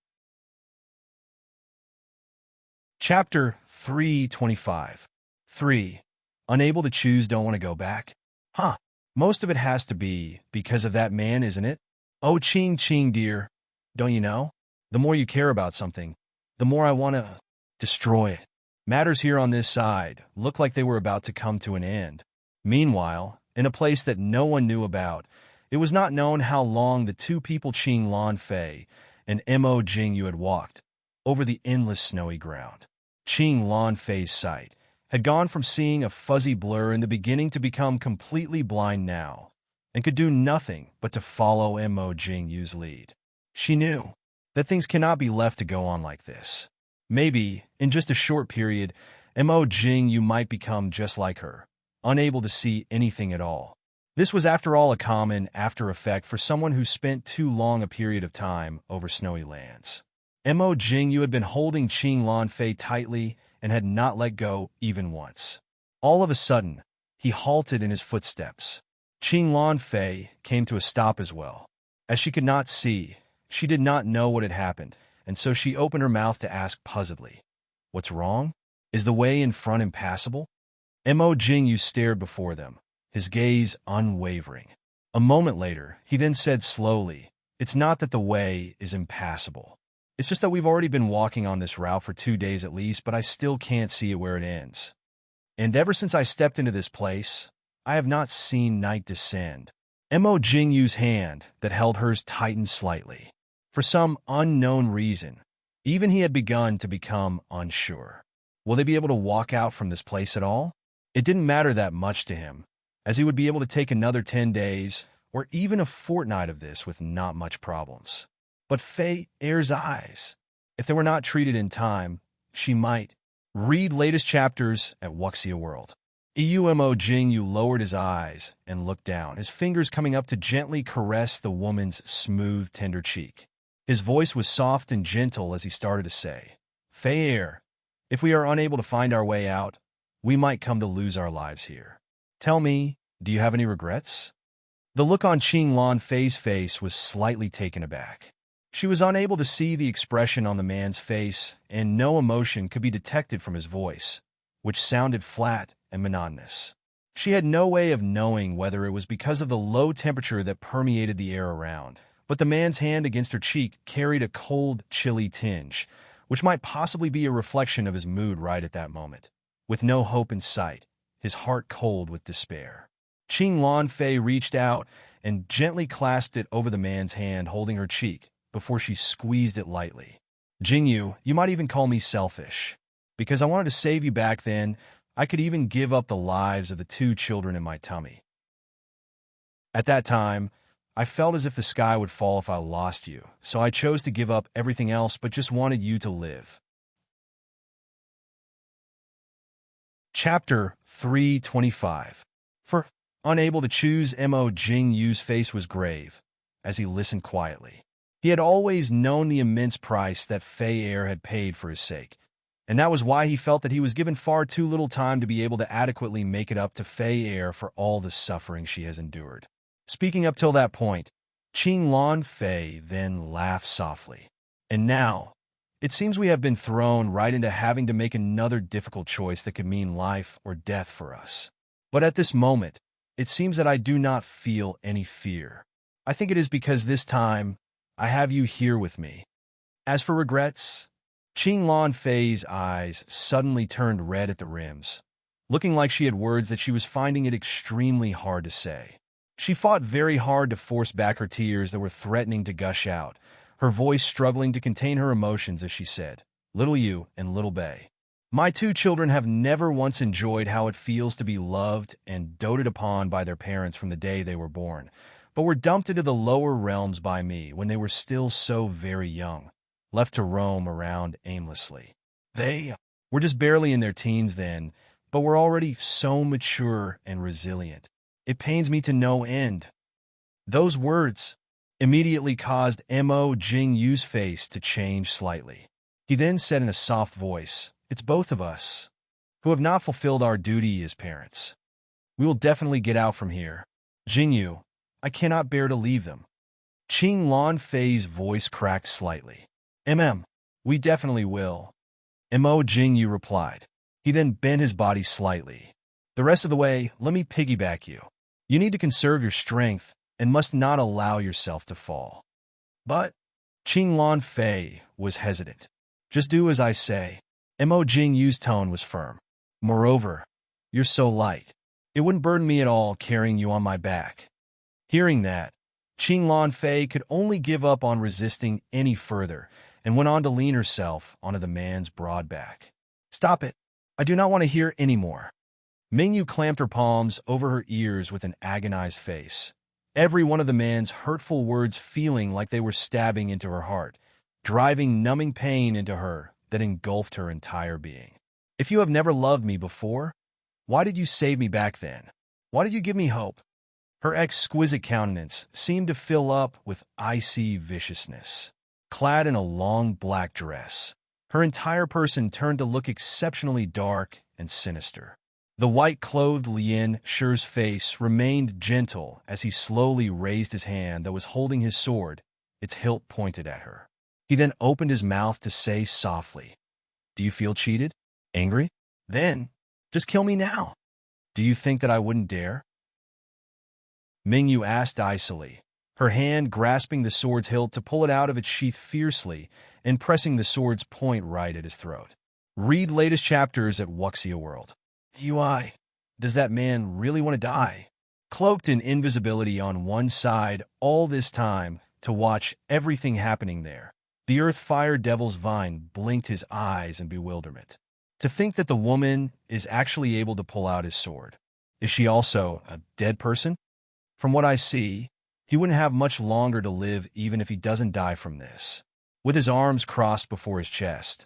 Chapter 325. 3. Unable to choose, don't want to go back? Huh. Most of it has to be because of that man, isn't it? Oh, Qing dear, don't you know? The more you care about something, the more I want to destroy it. Matters here on this side looked like they were about to come to an end. Meanwhile, in a place that no one knew about, it was not known how long the two people Qing Lanfei and Mo Jingyu had walked over the endless snowy ground. Qing Lanfei's sight had gone from seeing a fuzzy blur in the beginning to become completely blind now, and could do nothing but to follow Mo Jingyu's lead. She knew that things cannot be left to go on like this. Maybe, in just a short period, Mo Jingyu might become just like her, unable to see anything at all. This was after all a common after effect for someone who spent too long a period of time over snowy lands. Mo Jingyu had been holding Qing Lanfei tightly and had not let go even once. All of a sudden, he halted in his footsteps. Qing Lanfei came to a stop as well. As she could not see, she did not know what had happened, and so she opened her mouth to ask puzzledly, "What's wrong? Is the way in front impassable?" Mo Jingyu stared before them, his gaze unwavering. A moment later, he then said slowly, "It's not that the way is impassable. It's just that we've already been walking on this route for 2 days at least, but I still can't see it where it ends. And ever since I stepped into this place, I have not seen night descend." Mo Jingyu's hand that held hers tightened slightly. For some unknown reason, even he had begun to become unsure. Will they be able to walk out from this place at all? It didn't matter that much to him, as he would be able to take another 10 days, or even a fortnight of this with not much problems. But Fei Er's eyes, if they were not treated in time, she might. Read latest chapters at Wuxia World. Mo Jingyu lowered his eyes and looked down, his fingers coming up to gently caress the woman's smooth, tender cheek. His voice was soft and gentle as he started to say, "Fei Er, if we are unable to find our way out, we might come to lose our lives here. Tell me, do you have any regrets?" The look on Qing Lanfei's face was slightly taken aback. She was unable to see the expression on the man's face, and no emotion could be detected from his voice, which sounded flat and monotonous. She had no way of knowing whether it was because of the low temperature that permeated the air around, but the man's hand against her cheek carried a cold, chilly tinge, which might possibly be a reflection of his mood right at that moment. With no hope in sight, his heart cold with despair, Qing Lanfei reached out and gently clasped it over the man's hand holding her cheek before she squeezed it lightly. Jingyu, you might even call me selfish. Because I wanted to save you back then, I could even give up the lives of the 2 children in my tummy. At that time, I felt as if the sky would fall if I lost you, so I chose to give up everything else but just wanted you to live. Chapter 325. For, unable to choose, Mo Jingyu's face was grave, as he listened quietly. He had always known the immense price that Fei Er had paid for his sake, and that was why he felt that he was given far too little time to be able to adequately make it up to Fei Er for all the suffering she has endured. Speaking up till that point, Qing Lanfei then laughed softly. And now, it seems we have been thrown right into having to make another difficult choice that could mean life or death for us. But at this moment, it seems that I do not feel any fear. I think it is because this time, I have you here with me. As for regrets, Qing Lanfei's eyes suddenly turned red at the rims, looking like she had words that she was finding it extremely hard to say. She fought very hard to force back her tears that were threatening to gush out, her voice struggling to contain her emotions as she said, "Little you and little Bei. My 2 children have never once enjoyed how it feels to be loved and doted upon by their parents from the day they were born, but were dumped into the lower realms by me when they were still so very young, left to roam around aimlessly. They were just barely in their teens then, but were already so mature and resilient. It pains me to no end." Those words immediately caused Mo Jingyu's face to change slightly. He then said in a soft voice, "It's both of us who have not fulfilled our duty as parents. We will definitely get out from here. Jingyu, I cannot bear to leave them." Qing Lanfei's voice cracked slightly. We definitely will," Mo Jingyu replied. He then bent his body slightly. "The rest of the way, let me piggyback you. You need to conserve your strength and must not allow yourself to fall." But Qing Lanfei was hesitant. "Just do as I say." Mo Jingyu's tone was firm. "Moreover, you're so light. It wouldn't burden me at all carrying you on my back." Hearing that, Qing Lanfei could only give up on resisting any further and went on to lean herself onto the man's broad back. "Stop it. I do not want to hear any more." Mingyu clamped her palms over her ears with an agonized face, every one of the man's hurtful words feeling like they were stabbing into her heart, driving numbing pain into her that engulfed her entire being. "If you have never loved me before, why did you save me back then? Why did you give me hope?" Her exquisite countenance seemed to fill up with icy viciousness. Clad in a long black dress, her entire person turned to look exceptionally dark and sinister. The white-clothed Lien Shi's face remained gentle as he slowly raised his hand that was holding his sword, its hilt pointed at her. He then opened his mouth to say softly, "Do you feel cheated? Angry? Then, just kill me now. Do you think that I wouldn't dare?" Mingyu asked icily, her hand grasping the sword's hilt to pull it out of its sheath fiercely and pressing the sword's point right at his throat. Read latest chapters at Wuxia World. UI, does that man really want to die? Cloaked in invisibility on one side all this time to watch everything happening there, the Earth Fire Devil's Vine blinked his eyes in bewilderment. To think that the woman is actually able to pull out his sword. Is she also a dead person? From what I see, he wouldn't have much longer to live even if he doesn't die from this. With his arms crossed before his chest,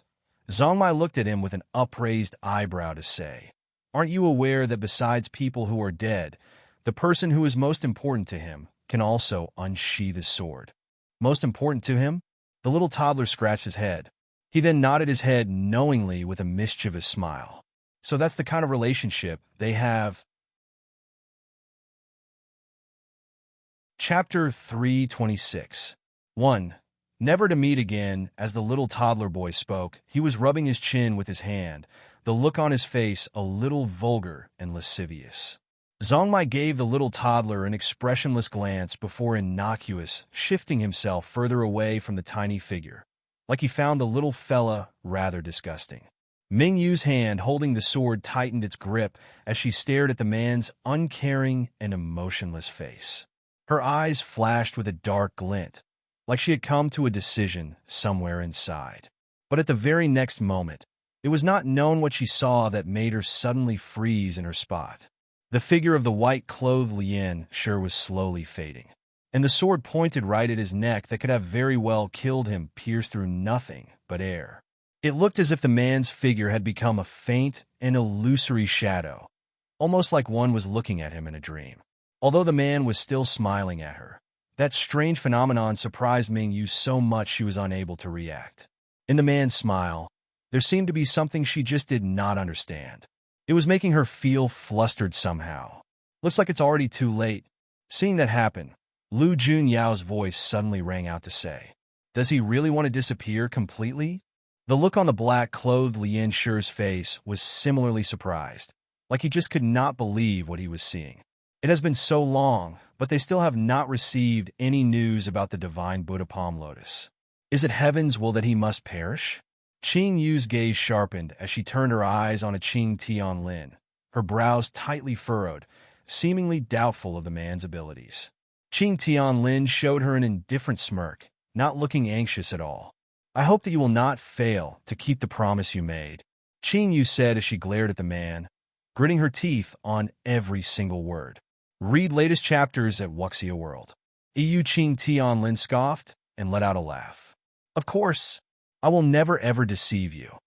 Zhongmai looked at him with an upraised eyebrow to say, "Aren't you aware that besides people who are dead, the person who is most important to him can also unsheath his sword?" Most important to him? The little toddler scratched his head. He then nodded his head knowingly with a mischievous smile. So that's the kind of relationship they have. Chapter 326. 1. Never to meet again. As the little toddler boy spoke, he was rubbing his chin with his hand, the look on his face a little vulgar and lascivious. Zhongmai gave the little toddler an expressionless glance before innocuous, shifting himself further away from the tiny figure, like he found the little fella rather disgusting. Mingyu's hand holding the sword tightened its grip as she stared at the man's uncaring and emotionless face. Her eyes flashed with a dark glint, like she had come to a decision somewhere inside. But at the very next moment, it was not known what she saw that made her suddenly freeze in her spot. The figure of the white-clothed Lien sure was slowly fading, and the sword pointed right at his neck that could have very well killed him pierced through nothing but air. It looked as if the man's figure had become a faint and illusory shadow, almost like one was looking at him in a dream. Although the man was still smiling at her, that strange phenomenon surprised Mingyu so much she was unable to react. In the man's smile, there seemed to be something she just did not understand. It was making her feel flustered somehow. Looks like it's already too late. Seeing that happen, Lu Junyao's voice suddenly rang out to say, "Does he really want to disappear completely?" The look on the black-clothed Lien Shi's face was similarly surprised, like he just could not believe what he was seeing. It has been so long, but they still have not received any news about the divine Buddha palm lotus. Is it heaven's will that he must perish? Qing Yu's gaze sharpened as she turned her eyes on a Qing Tianlin, her brows tightly furrowed, seemingly doubtful of the man's abilities. Qing Tianlin showed her an indifferent smirk, not looking anxious at all. "I hope that you will not fail to keep the promise you made," Qing Yu said as she glared at the man, gritting her teeth on every single word. Read latest chapters at Wuxia World. EU Qing Tianlin scoffed and let out a laugh. "Of course, I will never ever deceive you."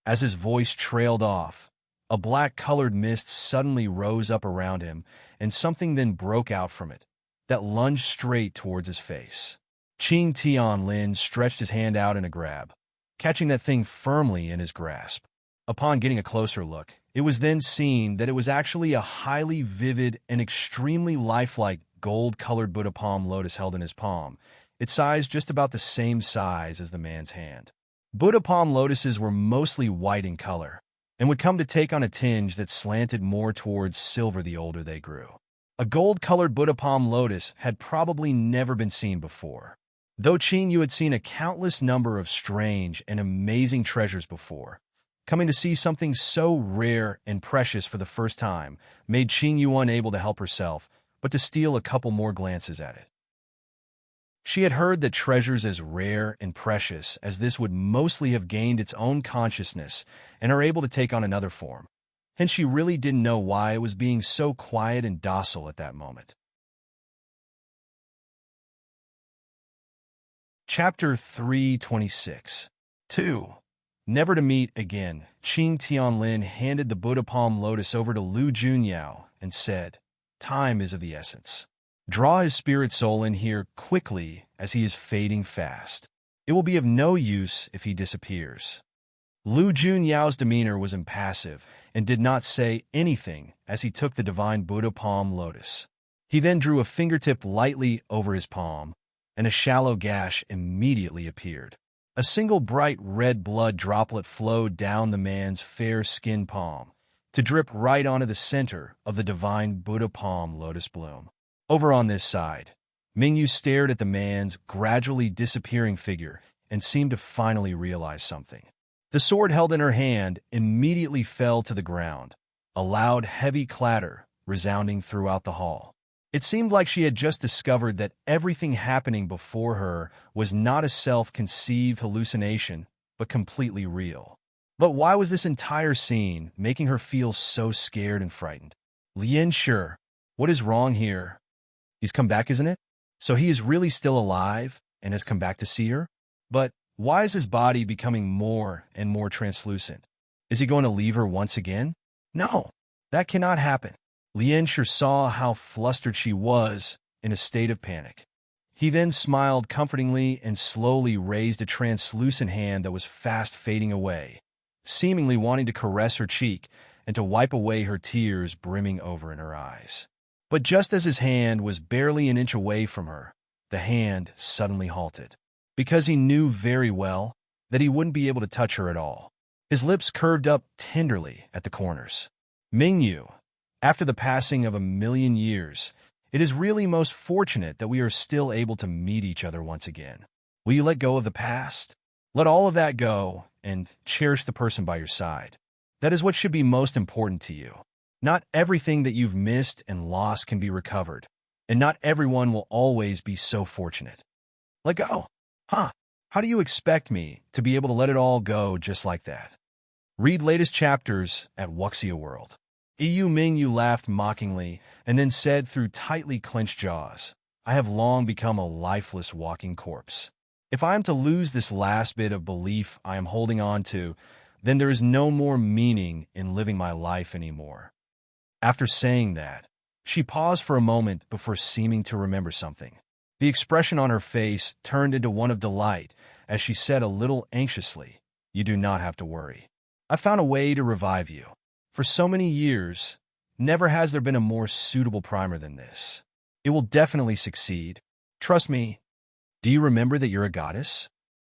As his voice trailed off, a black-colored mist suddenly rose up around him, and something then broke out from it, that lunged straight towards his face. Qing Tianlin stretched his hand out in a grab, catching that thing firmly in his grasp. Upon getting a closer look, it was then seen that it was actually a highly vivid and extremely lifelike gold-colored Buddha palm lotus held in his palm, its size just about the same size as the man's hand. Buddha palm lotuses were mostly white in color, and would come to take on a tinge that slanted more towards silver the older they grew. A gold-colored Buddha palm lotus had probably never been seen before. Though Qing Yu had seen a countless number of strange and amazing treasures before, coming to see something so rare and precious for the first time made Qing Yu unable to help herself but to steal a couple more glances at it. She had heard that treasures as rare and precious as this would mostly have gained its own consciousness and are able to take on another form, and she really didn't know why it was being so quiet and docile at that moment. Chapter 326. 2. Never to meet again. Qing Tianlin handed the Buddha palm lotus over to Lu Junyao and said, "Time is of the essence. Draw his spirit soul in here quickly as he is fading fast. It will be of no use if he disappears." Lu Junyao's demeanor was impassive and did not say anything as he took the divine Buddha palm lotus. He then drew a fingertip lightly over his palm, and a shallow gash immediately appeared. A single bright red blood droplet flowed down the man's fair skin palm to drip right onto the center of the divine Buddha palm lotus bloom. Over on this side, Mingyu stared at the man's gradually disappearing figure and seemed to finally realize something. The sword held in her hand immediately fell to the ground, a loud, heavy clatter resounding throughout the hall. It seemed like she had just discovered that everything happening before her was not a self-conceived hallucination, but completely real. But why was this entire scene making her feel so scared and frightened? Lien Shi, what is wrong here? He's come back, isn't it? So he is really still alive and has come back to see her? But why is his body becoming more and more translucent? Is he going to leave her once again? No, that cannot happen. Lien Shi saw how flustered she was in a state of panic. He then smiled comfortingly and slowly raised a translucent hand that was fast fading away, seemingly wanting to caress her cheek and to wipe away her tears brimming over in her eyes. But just as his hand was barely an inch away from her, the hand suddenly halted, because he knew very well that he wouldn't be able to touch her at all. His lips curved up tenderly at the corners. "Mingyu, After the passing of 1,000,000 years, it is really most fortunate that we are still able to meet each other once again. Will you let go of the past? Let all of that go and cherish the person by your side. That is what should be most important to you. Not everything that you've missed and lost can be recovered, and not everyone will always be so fortunate. Let go. Huh? How do you expect me to be able to let it all go just like that? Read latest chapters at Wuxia World. Mingyu laughed mockingly and then said through tightly clenched jaws, I have long become a lifeless walking corpse. If I am to lose this last bit of belief I am holding on to, then there is no more meaning in living my life anymore. After saying that, she paused for a moment before seeming to remember something. The expression on her face turned into one of delight as she said a little anxiously, You do not have to worry. I found a way to revive you. For so many years, never has there been a more suitable primer than this. It will definitely succeed. Trust me. Do you remember that you're a goddess?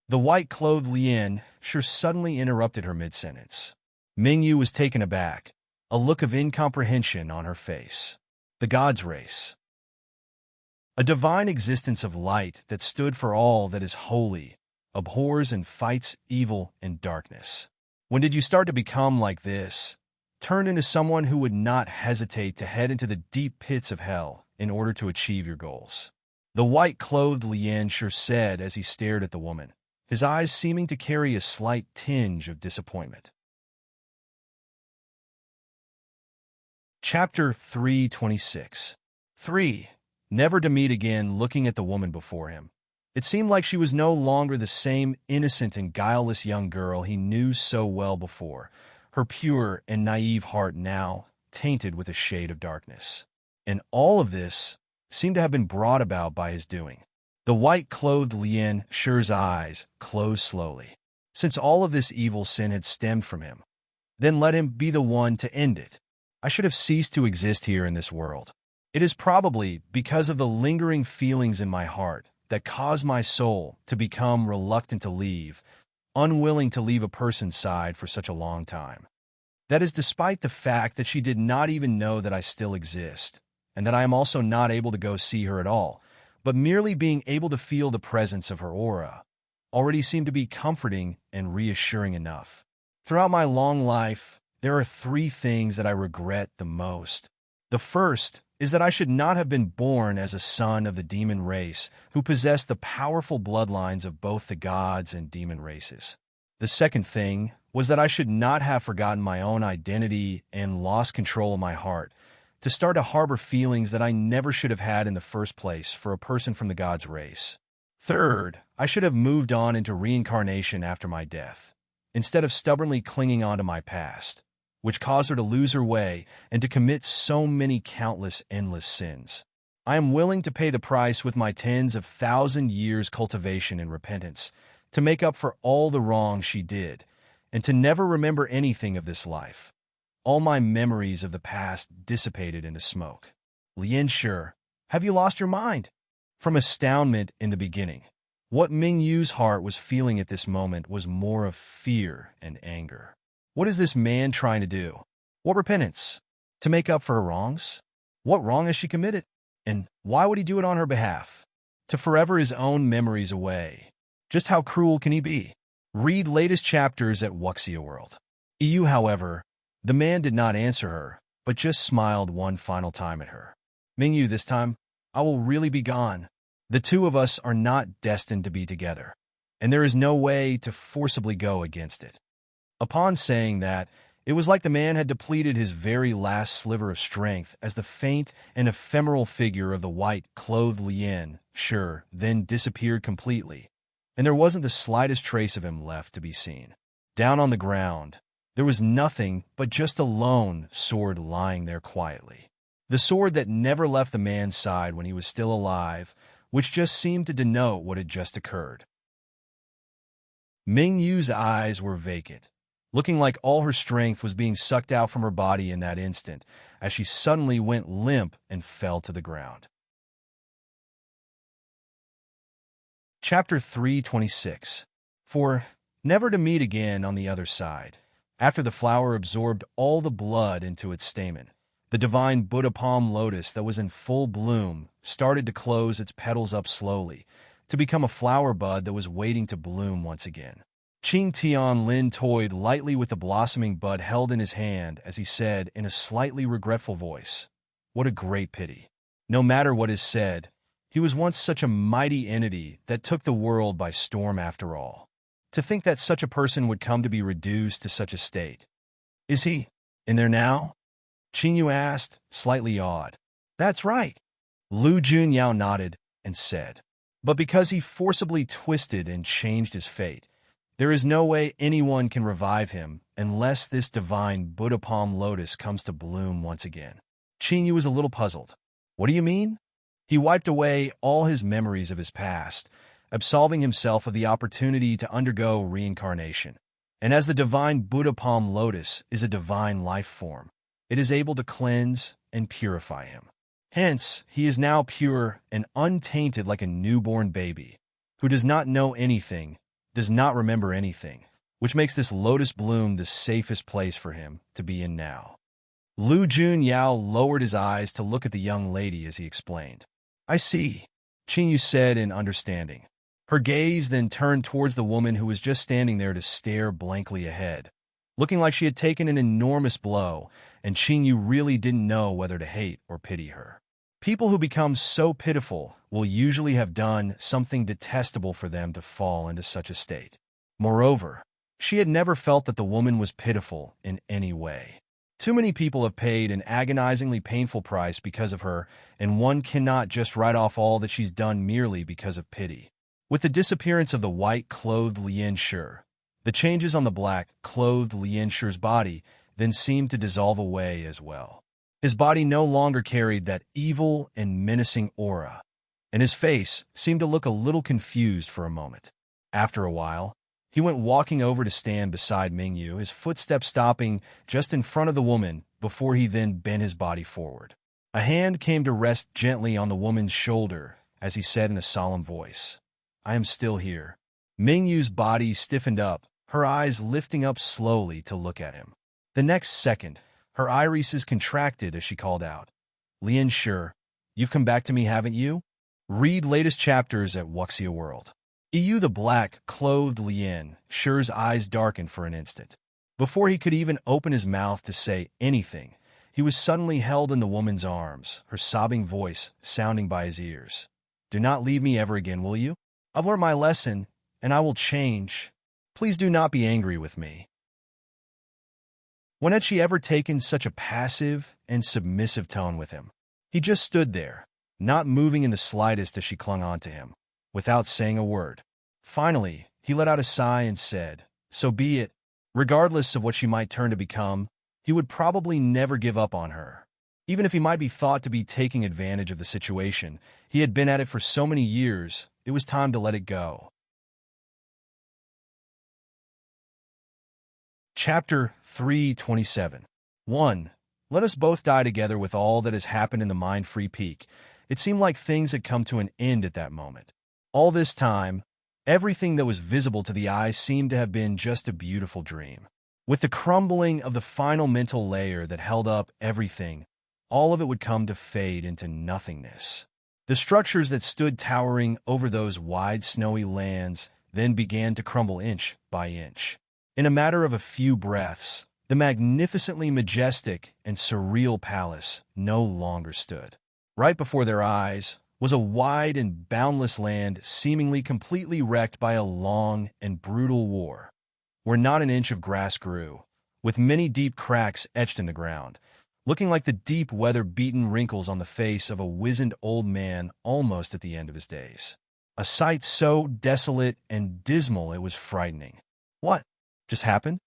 The white-clothed Lian sure suddenly interrupted her mid-sentence. Mingyu was taken aback, a look of incomprehension on her face. The gods' race. A divine existence of light that stood for all that is holy, abhors and fights evil and darkness. When did you start to become like this? Turn into someone who would not hesitate to head into the deep pits of hell in order to achieve your goals. The white-clothed Lian sure said as he stared at the woman, his eyes seeming to carry a slight tinge of disappointment. Chapter 326. 3. Never to meet again. Looking at the woman before him, it seemed like she was no longer the same innocent and guileless young girl he knew so well before, her pure and naive heart now tainted with a shade of darkness. And all of this seemed to have been brought about by his doing. The white-clothed Lian Shi's eyes closed slowly. Since all of this evil sin had stemmed from him, then let him be the one to end it. I should have ceased to exist here in this world. It is probably because of the lingering feelings in my heart that caused my soul to become reluctant to leave, unwilling to leave a person's side for such a long time. That is despite the fact that she did not even know that I still exist, and that I am also not able to go see her at all, but merely being able to feel the presence of her aura already seemed to be comforting and reassuring enough. Throughout my long life, there are 3 things that I regret the most. The first is that I should not have been born as a son of the demon race who possessed the powerful bloodlines of both the gods and demon races. The second thing was that I should not have forgotten my own identity and lost control of my heart to start to harbor feelings that I never should have had in the first place for a person from the gods' race. Third, I should have moved on into reincarnation after my death, instead of stubbornly clinging on to my past, which caused her to lose her way and to commit so many countless endless sins. I am willing to pay the price with my tens of thousand years cultivation and repentance to make up for all the wrong she did, and to never remember anything of this life. All my memories of the past dissipated into smoke. Lian Shi, have you lost your mind? From astoundment in the beginning, what Mingyu's heart was feeling at this moment was more of fear and anger. What is this man trying to do? What repentance? To make up for her wrongs? What wrong has she committed? And why would he do it on her behalf? To forever his own memories away. Just how cruel can he be? Read latest chapters at Wuxia World. However, the man did not answer her, but just smiled one final time at her. Mingyu, this time, I will really be gone. The two of us are not destined to be together, and there is no way to forcibly go against it. Upon saying that, it was like the man had depleted his very last sliver of strength as the faint and ephemeral figure of the white-clothed Lian Shi then disappeared completely, and there wasn't the slightest trace of him left to be seen. Down on the ground, there was nothing but just a lone sword lying there quietly. The sword that never left the man's side when he was still alive, which just seemed to denote what had just occurred. Mingyu's eyes were vacant, looking like all her strength was being sucked out from her body in that instant, as she suddenly went limp and fell to the ground. Chapter 326. For never to meet again on the other side. After the flower absorbed all the blood into its stamen, The divine Buddha palm lotus that was in full bloom started to close its petals up slowly, to become a flower bud that was waiting to bloom once again. Qing Tian Lin toyed lightly with the blossoming bud held in his hand as he said in a slightly regretful voice, "What a great pity. No matter what is said, he was once such a mighty entity that took the world by storm after all. To think that such a person would come to be reduced to such a state." "Is he in there now?" Qing Yu asked, slightly awed. "That's right." Lu Junyao nodded and said, "But because he forcibly twisted and changed his fate, there is no way anyone can revive him unless this divine Buddha palm lotus comes to bloom once again." Qing Yu was a little puzzled. "What do you mean?" He wiped away all his memories of his past, absolving himself of the opportunity to undergo reincarnation. And as the divine Buddha palm lotus is a divine life form, it is able to cleanse and purify him. Hence, he is now pure and untainted like a newborn baby, who does not know anything, does not remember anything, which makes this lotus bloom the safest place for him to be in now. Lu Junyao lowered his eyes to look at the young lady as he explained. "I see," Qing Yu said in understanding. Her gaze then turned towards the woman who was just standing there to stare blankly ahead, looking like she had taken an enormous blow, and Qing Yu really didn't know whether to hate or pity her. People who become so pitiful will usually have done something detestable for them to fall into such a state. Moreover, she had never felt that the woman was pitiful in any way. Too many people have paid an agonizingly painful price because of her, and one cannot just write off all that she's done merely because of pity. With the disappearance of the white-clothed Lian Shi, the changes on the black-clothed Lian Shi's body then seemed to dissolve away as well. His body no longer carried that evil and menacing aura, and his face seemed to look a little confused for a moment. After a while, he went walking over to stand beside Mingyu, his footsteps stopping just in front of the woman before he then bent his body forward. A hand came to rest gently on the woman's shoulder as he said in a solemn voice, "I am still here." Mingyu's body stiffened up, her eyes lifting up slowly to look at him. The next second, her irises contracted as she called out, "Lian Shi, you've come back to me, haven't you?" Read latest chapters at Wuxia World. EU the black-clothed Lian Shi's eyes darkened for an instant. Before he could even open his mouth to say anything, he was suddenly held in the woman's arms, her sobbing voice sounding by his ears. "Do not leave me ever again, will you? I've learned my lesson, and I will change. Please do not be angry with me." When had she ever taken such a passive and submissive tone with him? He just stood there, not moving in the slightest as she clung on to him, without saying a word. Finally, he let out a sigh and said, "So be it." Regardless of what she might turn to become, he would probably never give up on her. Even if he might be thought to be taking advantage of the situation, he had been at it for so many years, it was time to let it go. Chapter 327. 1. Let us both die together with all that has happened in the Mind-Free Peak. It seemed like things had come to an end at that moment. All this time, everything that was visible to the eye seemed to have been just a beautiful dream. With the crumbling of the final mental layer that held up everything, all of it would come to fade into nothingness. The structures that stood towering over those wide snowy lands then began to crumble inch by inch. In a matter of a few breaths, the magnificently majestic and surreal palace no longer stood. Right before their eyes was a wide and boundless land seemingly completely wrecked by a long and brutal war, where not an inch of grass grew, with many deep cracks etched in the ground, looking like the deep weather-beaten wrinkles on the face of a wizened old man almost at the end of his days. A sight so desolate and dismal it was frightening. What just happened?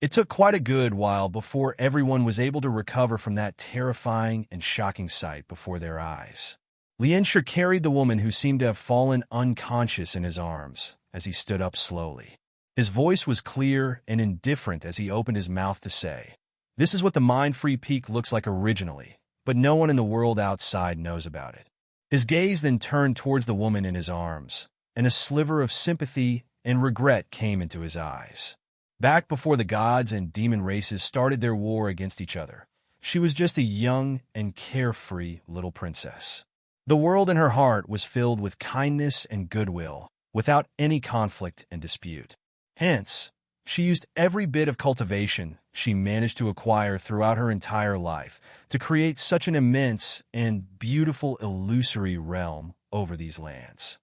It took quite a good while before everyone was able to recover from that terrifying and shocking sight before their eyes. Lian Shi carried the woman who seemed to have fallen unconscious in his arms as he stood up slowly. His voice was clear and indifferent as he opened his mouth to say, "This is what the Mind-Free Peak looks like originally, but no one in the world outside knows about it." His gaze then turned towards the woman in his arms, and a sliver of sympathy and regret came into his eyes. Back before the gods and demon races started their war against each other, She was just a young and carefree little princess. The world in her heart was filled with kindness and goodwill, without any conflict and dispute. Hence, she used every bit of cultivation she managed to acquire throughout her entire life to create such an immense and beautiful illusory realm over these lands.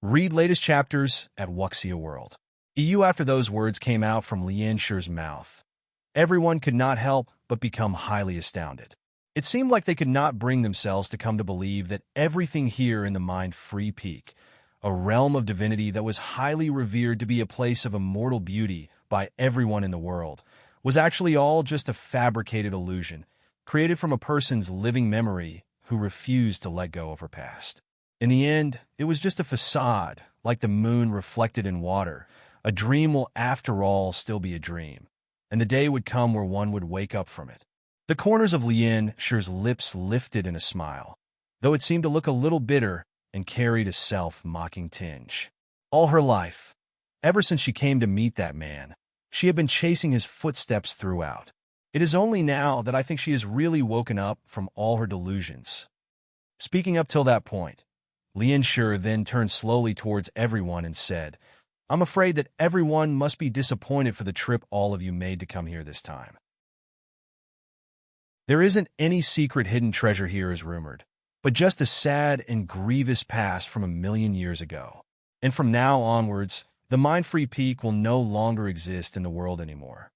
Read latest chapters at Wuxia World. EU. After those words came out from Lian Shi's mouth, everyone could not help but become highly astounded. It seemed like they could not bring themselves to come to believe that everything here in the Mind-Free Peak, a realm of divinity that was highly revered to be a place of immortal beauty by everyone in the world, was actually all just a fabricated illusion, created from a person's living memory who refused to let go of her past. In the end, it was just a facade, like the moon reflected in water. A dream will, after all, still be a dream, and the day would come where one would wake up from it. The corners of Lian Shi's lips lifted in a smile, though it seemed to look a little bitter and carried a self-mocking tinge. All her life, ever since she came to meet that man, she had been chasing his footsteps throughout. It is only now that I think she has really woken up from all her delusions. Speaking up till that point, Lian Shi then turned slowly towards everyone and said, "I'm afraid that everyone must be disappointed for the trip all of you made to come here this time. There isn't any secret hidden treasure here as rumored, but just a sad and grievous past from 1,000,000 years ago. And from now onwards, the Mind-Free Peak will no longer exist in the world anymore."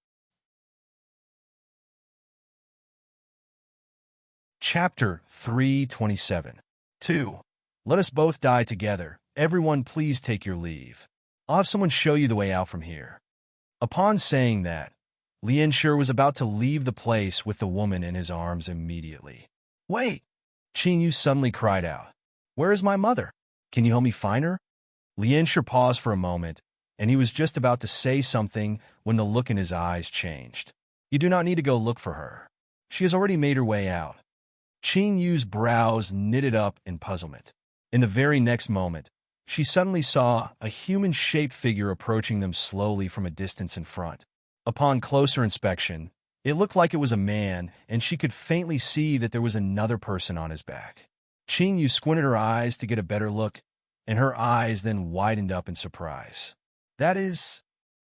Chapter 327. 2. Let us both die together. Everyone please take your leave. I'll have someone show you the way out from here. Upon saying that, Lian Shi was about to leave the place with the woman in his arms immediately. "Wait!" Qing Yu suddenly cried out. "Where is my mother? Can you help me find her?" Lian Shi paused for a moment, and he was just about to say something when the look in his eyes changed. "You do not need to go look for her. She has already made her way out." Qing Yu's brows knitted up in puzzlement. In the very next moment, she suddenly saw a human-shaped figure approaching them slowly from a distance in front. Upon closer inspection, it looked like it was a man, and she could faintly see that there was another person on his back. Qing Yu squinted her eyes to get a better look, and her eyes then widened up in surprise. That is...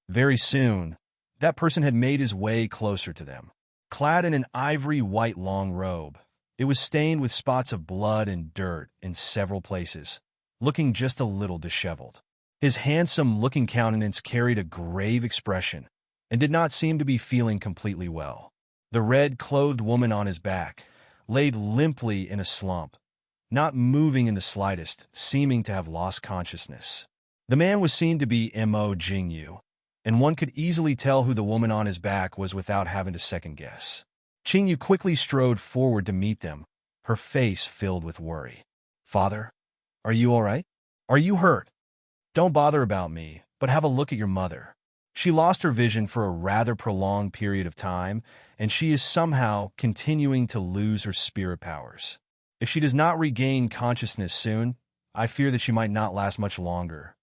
Very soon, that person had made his way closer to them. Clad in an ivory-white long robe, it was stained with spots of blood and dirt in several places, looking just a little disheveled. His handsome-looking countenance carried a grave expression, and did not seem to be feeling completely well. The red-clothed woman on his back laid limply in a slump, not moving in the slightest, seeming to have lost consciousness. The man was seen to be Mo Jingyu, and one could easily tell who the woman on his back was without having to second-guess. Qingyu quickly strode forward to meet them, her face filled with worry. "Father, are you all right? Are you hurt? Don't bother about me, but have a look at your mother. She lost her vision for a rather prolonged period of time, and she is somehow continuing to lose her spirit powers. If she does not regain consciousness soon, I fear that she might not last much longer."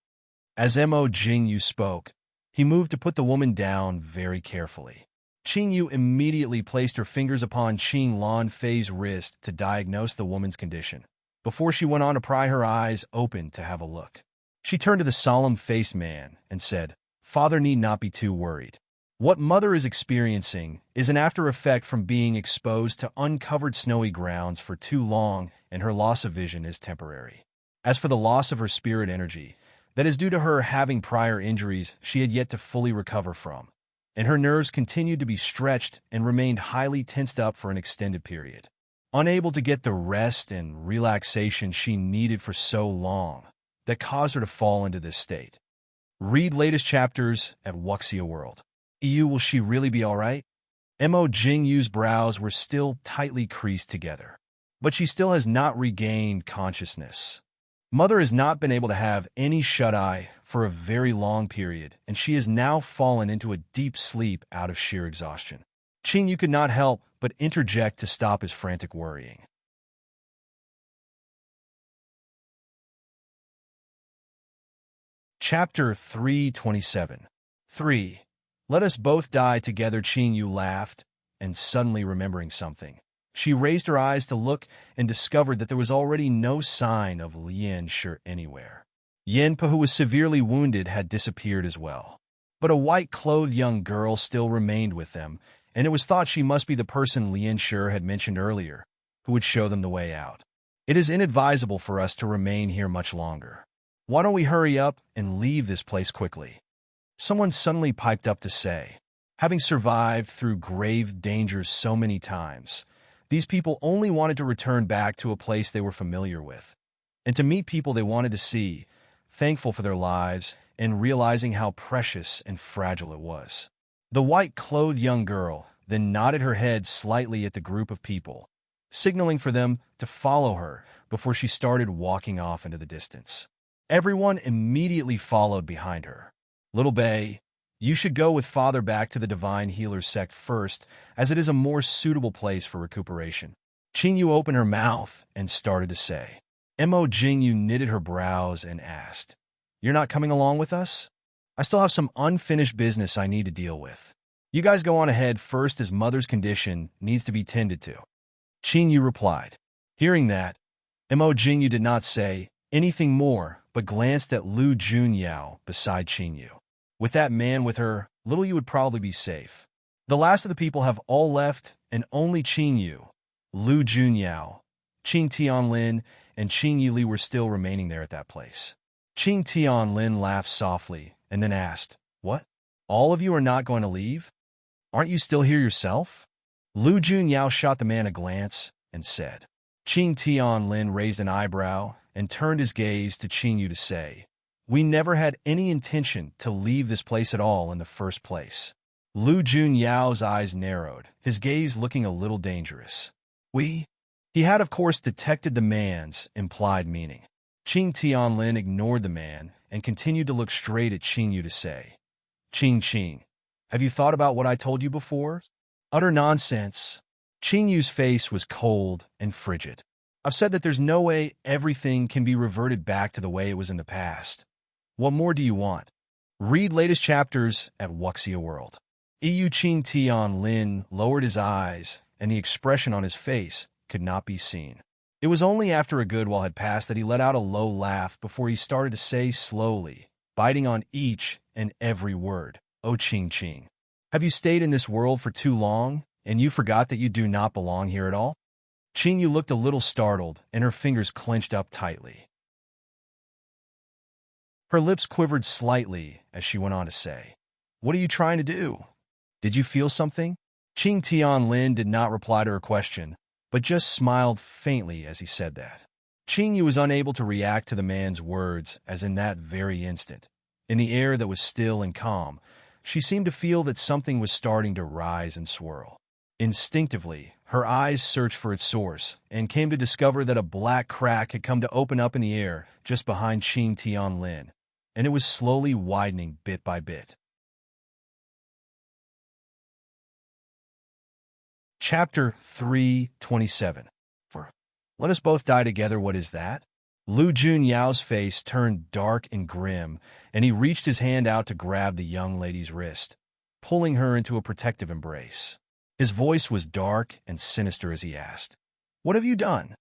As Mo Jingyu spoke, he moved to put the woman down very carefully. Qing Yu immediately placed her fingers upon Qing Lan Fei's wrist to diagnose the woman's condition, before she went on to pry her eyes open to have a look. She turned to the solemn-faced man and said, "Father need not be too worried. What Mother is experiencing is an after-effect from being exposed to uncovered snowy grounds for too long, and her loss of vision is temporary. As for the loss of her spirit energy, that is due to her having prior injuries she had yet to fully recover from, and her nerves continued to be stretched and remained highly tensed up for an extended period, unable to get the rest and relaxation she needed for so long, that caused her to fall into this state. Read latest chapters at Wuxia World. EU. Will she really be all right?" Mo Jingyu's brows were still tightly creased together, but she still has not regained consciousness. Mother has not been able to have any shut-eye for a very long period, and she has now fallen into a deep sleep out of sheer exhaustion. Qing Yu could not help but interject to stop his frantic worrying. Chapter 327. 3. Let us both die together. Qing Yu laughed, and suddenly remembering something. She raised her eyes to look and discovered that there was already no sign of Lian Shi anywhere. Yenpa, who was severely wounded, had disappeared as well. But a white-clothed young girl still remained with them, and it was thought she must be the person Lian Shi had mentioned earlier, who would show them the way out. It is inadvisable for us to remain here much longer. Why don't we hurry up and leave this place quickly? Someone suddenly piped up to say. Having survived through grave dangers so many times, these people only wanted to return back to a place they were familiar with, and to meet people they wanted to see, thankful for their lives and realizing how precious and fragile it was. The white-clothed young girl then nodded her head slightly at the group of people, signaling for them to follow her before she started walking off into the distance. Everyone immediately followed behind her. Little Bay, you should go with Father back to the Divine Healer sect first, as it is a more suitable place for recuperation. Qingyu opened her mouth and started to say. Mo Jingyu knitted her brows and asked, You're not coming along with us? I still have some unfinished business I need to deal with. You guys go on ahead first as Mother's condition needs to be tended to. Qingyu replied. Hearing that, Mo Jingyu did not say anything more, but glanced at Lu Junyao beside Qingyu. With that man with her, little you would probably be safe. The last of the people have all left, and only Qingyu, Lu Junyao, Qing Tianlin, and Qing Yili were still remaining there at that place. Qing Tianlin laughed softly and then asked, What? All of you are not going to leave? Aren't you still here yourself? Lu Junyao shot the man a glance and said. Qing Tianlin raised an eyebrow and turned his gaze to Qingyu to say, We never had any intention to leave this place at all in the first place. Lu Junyao's eyes narrowed, his gaze looking a little dangerous. We? He had, of course, detected the man's implied meaning. Qing Tianlin ignored the man and continued to look straight at Qingyu to say, Qing, have you thought about what I told you before? Utter nonsense. Qingyu's face was cold and frigid. I've said that there's no way everything can be reverted back to the way it was in the past. What more do you want? Read latest chapters at Wuxia World. EU Qing Tianlin lowered his eyes, and the expression on his face could not be seen. It was only after a good while had passed that he let out a low laugh before he started to say slowly, biting on each and every word, Oh Qing, have you stayed in this world for too long, and you forgot that you do not belong here at all? Qingyu looked a little startled, and her fingers clenched up tightly. Her lips quivered slightly as she went on to say, What are you trying to do? Did you feel something? Qing Tianlin did not reply to her question, but just smiled faintly as he said that. Qingyu was unable to react to the man's words as in that very instant. In the air that was still and calm, she seemed to feel that something was starting to rise and swirl. Instinctively, her eyes searched for its source and came to discover that a black crack had come to open up in the air just behind Qing Tianlin, and it was slowly widening bit by bit. Chapter 327. Let us both die together, what is that? Lu Junyao's face turned dark and grim, and he reached his hand out to grab the young lady's wrist, pulling her into a protective embrace. His voice was dark and sinister as he asked, What have you done?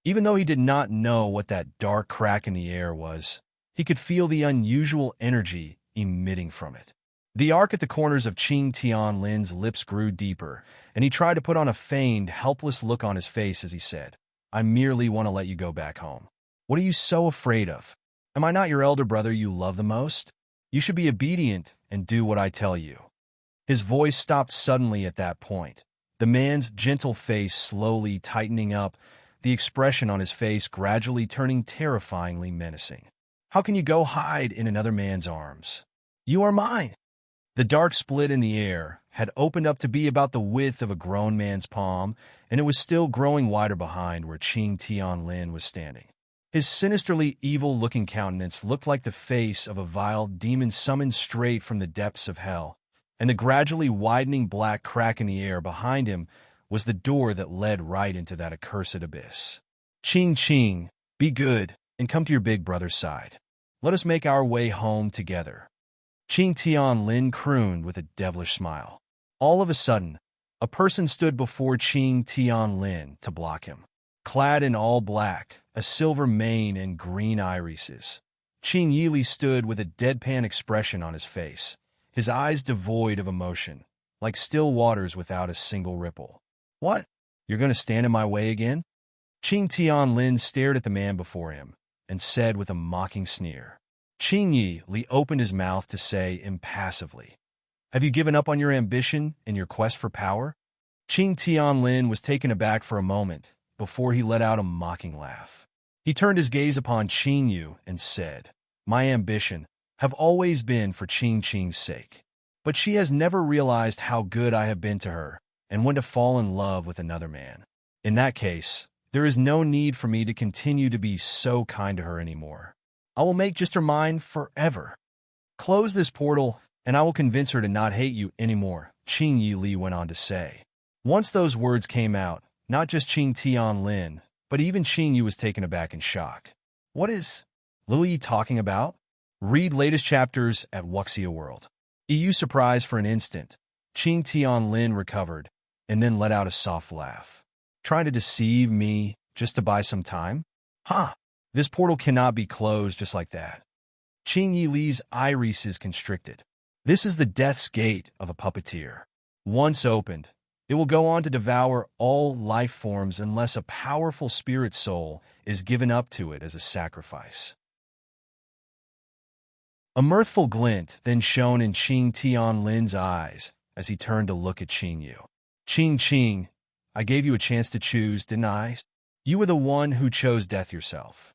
Even though he did not know what that dark crack in the air was, he could feel the unusual energy emitting from it. The arc at the corners of Qing Tianlin's lips grew deeper, and he tried to put on a feigned, helpless look on his face as he said, I merely want to let you go back home. What are you so afraid of? Am I not your elder brother you love the most? You should be obedient and do what I tell you. His voice stopped suddenly at that point, the man's gentle face slowly tightening up, the expression on his face gradually turning terrifyingly menacing. How can you go hide in another man's arms? You are mine. The dark split in the air had opened up to be about the width of a grown man's palm, and it was still growing wider behind where Qing Tianlin was standing. His sinisterly evil-looking countenance looked like the face of a vile demon summoned straight from the depths of hell, and the gradually widening black crack in the air behind him was the door that led right into that accursed abyss. Qing, be good, and come to your big brother's side. Let us make our way home together. Qing Tianlin crooned with a devilish smile. All of a sudden, A person stood before Qing Tianlin to block him. Clad in all black, a silver mane and green irises, Qing Yili stood with a deadpan expression on his face, his eyes devoid of emotion, like still waters without a single ripple. "What? You're going to stand in my way again?" Qing Tianlin stared at the man before him and said with a mocking sneer. Qing Yi Li opened his mouth to say impassively, "Have you given up on your ambition and your quest for power?" Qing Tianlin was taken aback for a moment before he let out a mocking laugh. He turned his gaze upon Qing Yu and said, "My ambition have always been for Qing's sake. But she has never realized how good I have been to her and when to fall in love with another man. In that case, there is no need for me to continue to be so kind to her anymore. I will make just her mine forever. Close this portal, and I will convince her to not hate you anymore," Qing Yi Li went on to say. Once those words came out, not just Qing Tianlin, but even Qing Yu was taken aback in shock. What is Liu Yi talking about? Read latest chapters at Wuxia World. EU surprised for an instant. Qing Tianlin recovered, and then let out a soft laugh. Trying to deceive me just to buy some time? Huh. This portal cannot be closed just like that. Qing Yi Li's irises constricted. This is the death's gate of a puppeteer. Once opened, it will go on to devour all life forms unless a powerful spirit soul is given up to it as a sacrifice. A mirthful glint then shone in Qing Tianlin's eyes as he turned to look at Qing Yu. Qing, I gave you a chance to choose, didn't I? You were the one who chose death yourself."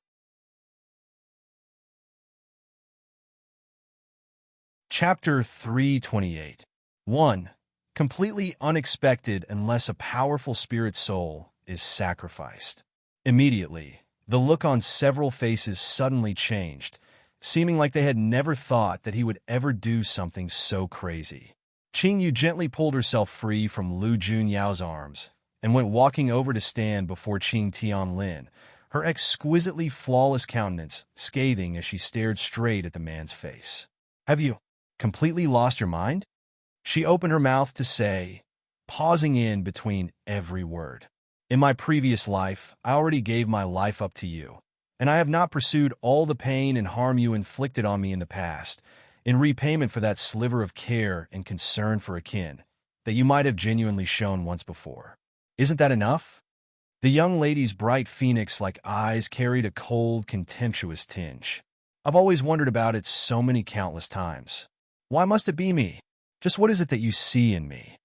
Chapter 328. 1. Completely unexpected unless a powerful spirit soul is sacrificed. Immediately, the look on several faces suddenly changed, seeming like they had never thought that he would ever do something so crazy. Qing Yu gently pulled herself free from Lu Junyao's arms and went walking over to stand before Qing Tianlin, her exquisitely flawless countenance scathing as she stared straight at the man's face. "Have you completely lost your mind?" She opened her mouth to say, pausing in between every word. "In my previous life, I already gave my life up to you, and I have not pursued all the pain and harm you inflicted on me in the past, in repayment for that sliver of care and concern for a kin that you might have genuinely shown once before. Isn't that enough?" The young lady's bright phoenix-like eyes carried a cold, contemptuous tinge. "I've always wondered about it so many countless times. Why must it be me? Just what is it that you see in me?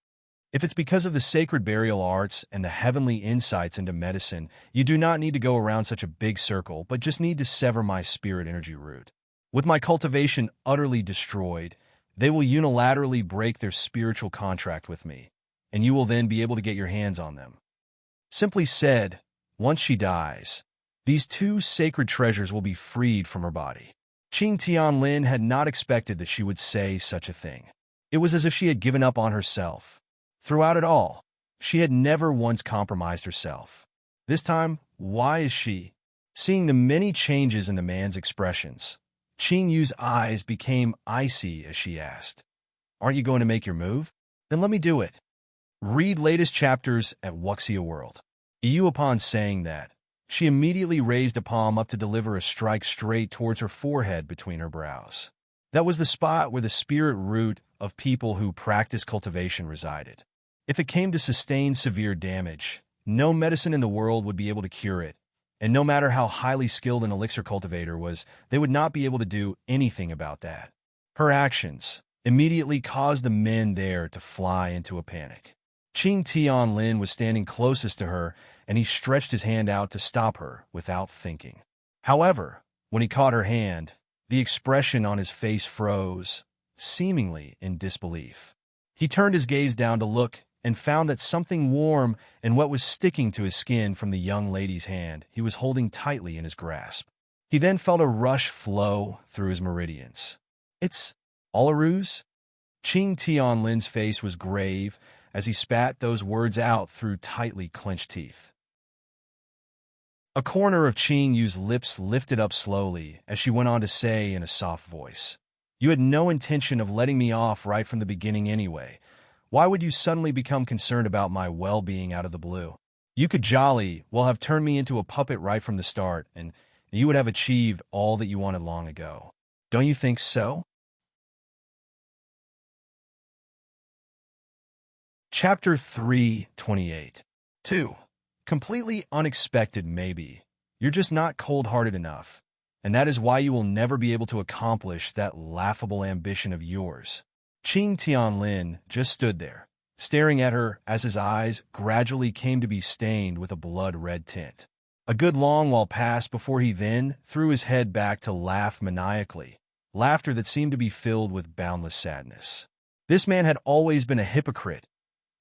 If it's because of the sacred burial arts and the heavenly insights into medicine, you do not need to go around such a big circle, but just need to sever my spirit energy root. With my cultivation utterly destroyed, they will unilaterally break their spiritual contract with me, and you will then be able to get your hands on them. Simply said, once she dies, these two sacred treasures will be freed from her body." Qing Tianlin had not expected that she would say such a thing. It was as if she had given up on herself. Throughout it all, she had never once compromised herself. This time, why is she? Seeing the many changes in the man's expressions, Qing Yu's eyes became icy as she asked, "Aren't you going to make your move? Then let me do it." Read latest chapters at Wuxia World. EU upon saying that, she immediately raised a palm up to deliver a strike straight towards her forehead between her brows. That was the spot where the spirit root of people who practice cultivation resided. If it came to sustain severe damage, no medicine in the world would be able to cure it, and no matter how highly skilled an elixir cultivator was, they would not be able to do anything about that. Her actions immediately caused the men there to fly into a panic. Qing Tianlin was standing closest to her, and he stretched his hand out to stop her without thinking. However, when he caught her hand, the expression on his face froze, seemingly in disbelief. He turned his gaze down to look and found that something warm and wet was sticking to his skin from the young lady's hand he was holding tightly in his grasp. He then felt a rush flow through his meridians. "It's all a ruse?" Qing Tianlin's face was grave as he spat those words out through tightly clenched teeth. A corner of Qing Yu's lips lifted up slowly as she went on to say in a soft voice, "You had no intention of letting me off right from the beginning anyway. Why would you suddenly become concerned about my well-being out of the blue? You could jolly well have turned me into a puppet right from the start, and you would have achieved all that you wanted long ago. Don't you think so? Chapter 328. 2. Completely unexpected, maybe. You're just not cold-hearted enough, and that is why you will never be able to accomplish that laughable ambition of yours. Qing Tianlin just stood there, staring at her as his eyes gradually came to be stained with a blood-red tint. A good long while passed before he then threw his head back to laugh maniacally, laughter that seemed to be filled with boundless sadness. This man had always been a hypocrite,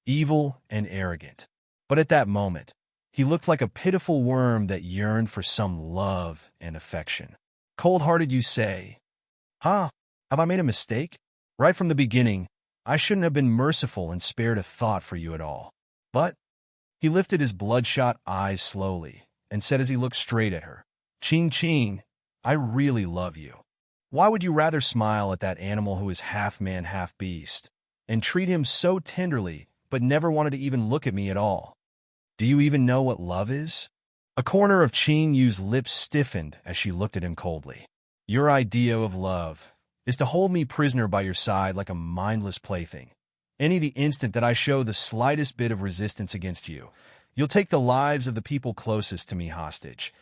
evil and arrogant. But at that moment, he looked like a pitiful worm that yearned for some love and affection. Cold-hearted, you say? Huh? Have I made a mistake? Right from the beginning, I shouldn't have been merciful and spared a thought for you at all. But he lifted his bloodshot eyes slowly and said as he looked straight at her, Qing Qing, I really love you. Why would you rather smile at that animal who is half man, half beast, and treat him so tenderly but never wanted to even look at me at all? Do you even know what love is? A corner of Qing Yu's lips stiffened as she looked at him coldly. Your idea of love is to hold me prisoner by your side like a mindless plaything. The instant that I show the slightest bit of resistance against you, you'll take the lives of the people closest to me hostage,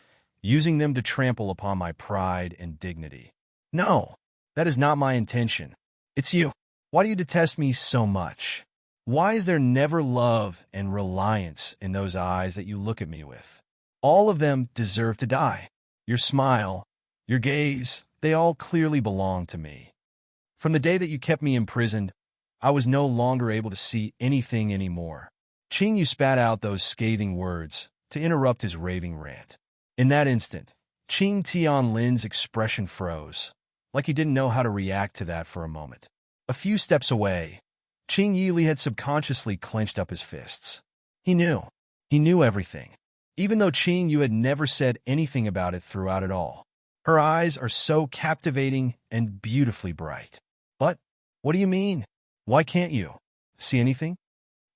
using them to trample upon my pride and dignity. No, that is not my intention. It's you. Why do you detest me so much? Why is there never love and reliance in those eyes that you look at me with? All of them deserve to die. Your smile, your gaze, they all clearly belong to me. From the day that you kept me imprisoned, I was no longer able to see anything anymore. Qing Yu spat out those scathing words to interrupt his raving rant. In that instant, Qing Tianlin's expression froze, like he didn't know how to react to that for a moment. A few steps away, Qing Yili had subconsciously clenched up his fists. He knew everything, even though Qing Yu had never said anything about it throughout it all. Her eyes are so captivating and beautifully bright. But what do you mean? Why can't you see anything?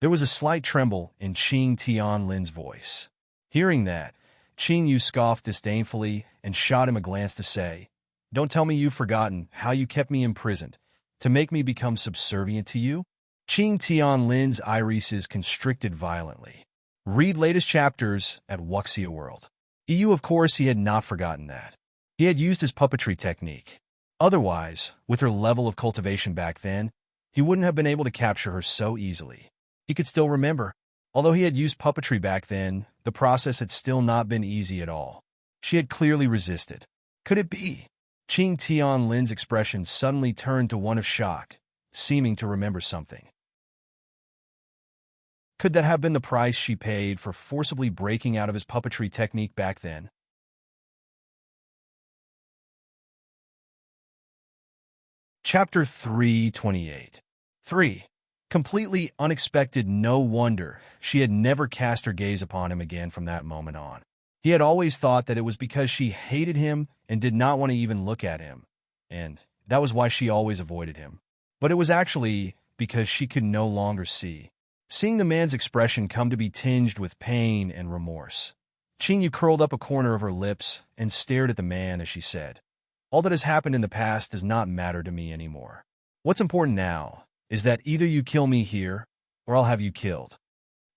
There was a slight tremble in Qing Tianlin's voice. Hearing that, Qing Yu scoffed disdainfully and shot him a glance to say, Don't tell me you've forgotten how you kept me imprisoned, to make me become subservient to you? Qing Tianlin's irises constricted violently. Read latest chapters at Wuxia World. EU, of course, he had not forgotten that. He had used his puppetry technique. Otherwise, with her level of cultivation back then, he wouldn't have been able to capture her so easily. He could still remember. Although he had used puppetry back then, the process had still not been easy at all. She had clearly resisted. Could it be? Qing Tianlin's expression suddenly turned to one of shock, seeming to remember something. Could that have been the price she paid for forcibly breaking out of his puppetry technique back then? Chapter 328. 3. Completely unexpected, no wonder she had never cast her gaze upon him again from that moment on. He had always thought that it was because she hated him and did not want to even look at him, and that was why she always avoided him. But it was actually because she could no longer see. Seeing the man's expression come to be tinged with pain and remorse, Qing Yu curled up a corner of her lips and stared at the man as she said, All that has happened in the past does not matter to me anymore. What's important now is that either you kill me here, or I'll have you killed.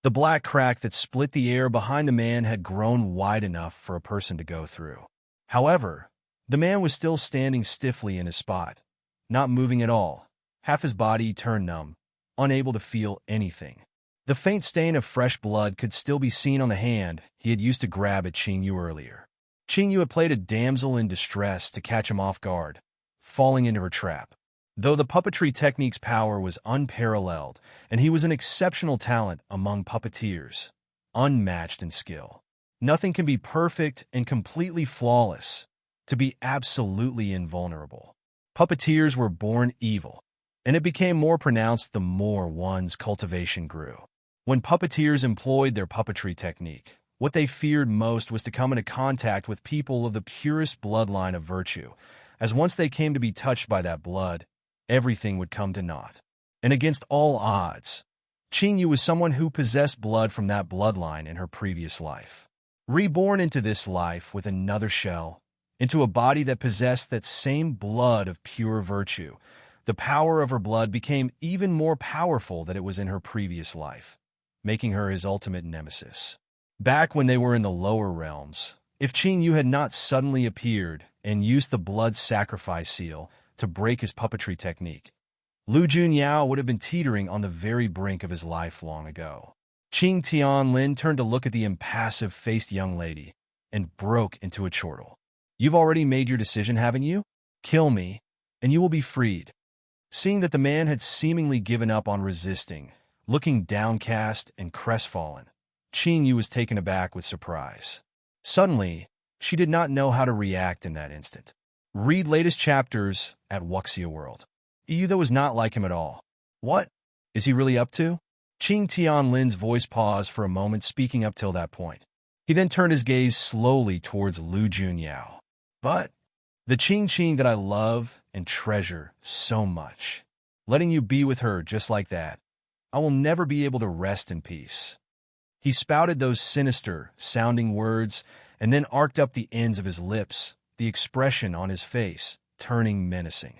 The black crack that split the air behind the man had grown wide enough for a person to go through. However, the man was still standing stiffly in his spot, not moving at all, half his body turned numb, unable to feel anything. The faint stain of fresh blood could still be seen on the hand he had used to grab at Qing Yu earlier. Qing Yu had played a damsel in distress to catch him off guard, falling into her trap. Though the puppetry technique's power was unparalleled, and he was an exceptional talent among puppeteers, unmatched in skill. Nothing can be perfect and completely flawless to be absolutely invulnerable. Puppeteers were born evil, and it became more pronounced the more one's cultivation grew. When puppeteers employed their puppetry technique, what they feared most was to come into contact with people of the purest bloodline of virtue, as once they came to be touched by that blood, everything would come to naught. And against all odds, Qingyu was someone who possessed blood from that bloodline in her previous life. Reborn into this life with another shell, into a body that possessed that same blood of pure virtue, the power of her blood became even more powerful than it was in her previous life, making her his ultimate nemesis. Back when they were in the lower realms, if Qingyu had not suddenly appeared and used the blood sacrifice seal to break his puppetry technique, Lu Junyao would have been teetering on the very brink of his life long ago. Qing Tianlin turned to look at the impassive-faced young lady and broke into a chortle. "You've already made your decision, haven't you? Kill me, and you will be freed." Seeing that the man had seemingly given up on resisting, looking downcast and crestfallen, Qingyu was taken aback with surprise. Suddenly, she did not know how to react in that instant. Read latest chapters at Wuxia World. That was not like him at all. What is he really up to? Qing Tianlin's voice paused for a moment, speaking up till that point. He then turned his gaze slowly towards Lu Junyao. But the Qing that I love and treasure so much, letting you be with her just like that, I will never be able to rest in peace. He spouted those sinister-sounding words and then arced up the ends of his lips, the expression on his face turning menacing.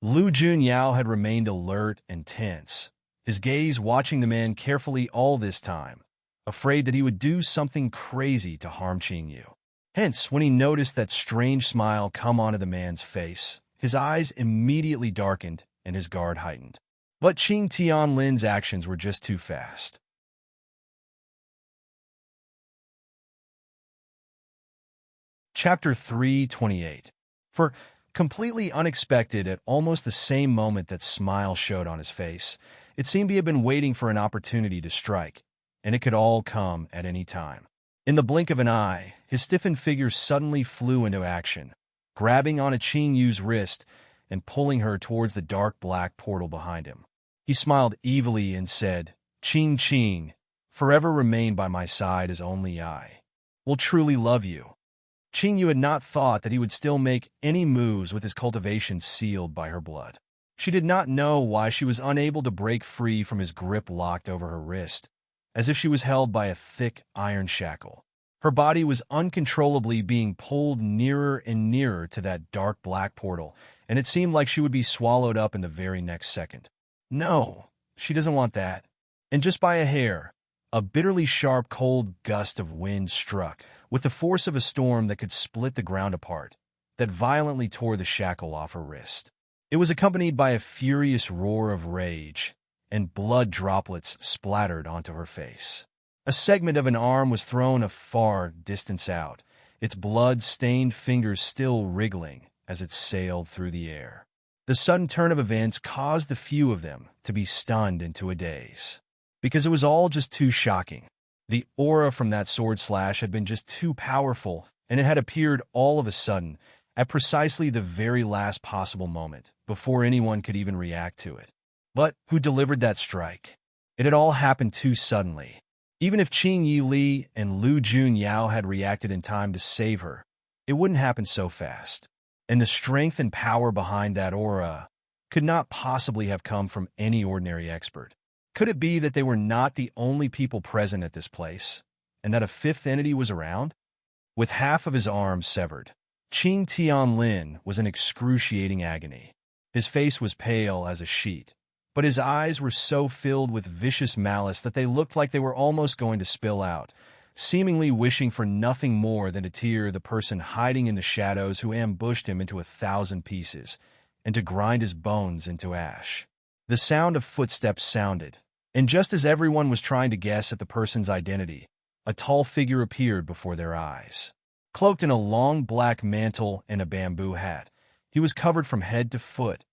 Lu Junyao had remained alert and tense, his gaze watching the man carefully all this time, afraid that he would do something crazy to harm Qingyu. Hence, when he noticed that strange smile come onto the man's face, his eyes immediately darkened and his guard heightened. But Qing Tianlin's actions were just too fast. Chapter 328. For completely unexpected at almost the same moment that smile showed on his face, it seemed he had been waiting for an opportunity to strike, and it could all come at any time. In the blink of an eye, his stiffened figure suddenly flew into action, grabbing onto Qingyu's wrist and pulling her towards the dark black portal behind him. He smiled evilly and said, Qing, forever remain by my side as only I will truly love you." Qingyu had not thought that he would still make any moves with his cultivation sealed by her blood. She did not know why she was unable to break free from his grip locked over her wrist, as if she was held by a thick iron shackle. Her body was uncontrollably being pulled nearer and nearer to that dark black portal, and it seemed like she would be swallowed up in the very next second. No, she doesn't want that. And just by a hair, a bitterly sharp cold gust of wind struck, with the force of a storm that could split the ground apart, that violently tore the shackle off her wrist. It was accompanied by a furious roar of rage, and blood droplets splattered onto her face. A segment of an arm was thrown a far distance out, its blood-stained fingers still wriggling as it sailed through the air. The sudden turn of events caused the few of them to be stunned into a daze, because it was all just too shocking. The aura from that sword slash had been just too powerful, and it had appeared all of a sudden, at precisely the very last possible moment, before anyone could even react to it. But who delivered that strike? It had all happened too suddenly. Even if Qing Yi Li and Lu Junyao had reacted in time to save her, it wouldn't happen so fast. And the strength and power behind that aura could not possibly have come from any ordinary expert. Could it be that they were not the only people present at this place, and that a fifth entity was around? With half of his arm severed, Qing Tianlin was in excruciating agony. His face was pale as a sheet, but his eyes were so filled with vicious malice that they looked like they were almost going to spill out, seemingly wishing for nothing more than to tear the person hiding in the shadows who ambushed him into 1,000 pieces, and to grind his bones into ash. The sound of footsteps sounded, and just as everyone was trying to guess at the person's identity, a tall figure appeared before their eyes. Cloaked in a long black mantle and a bamboo hat, he was covered from head to foot,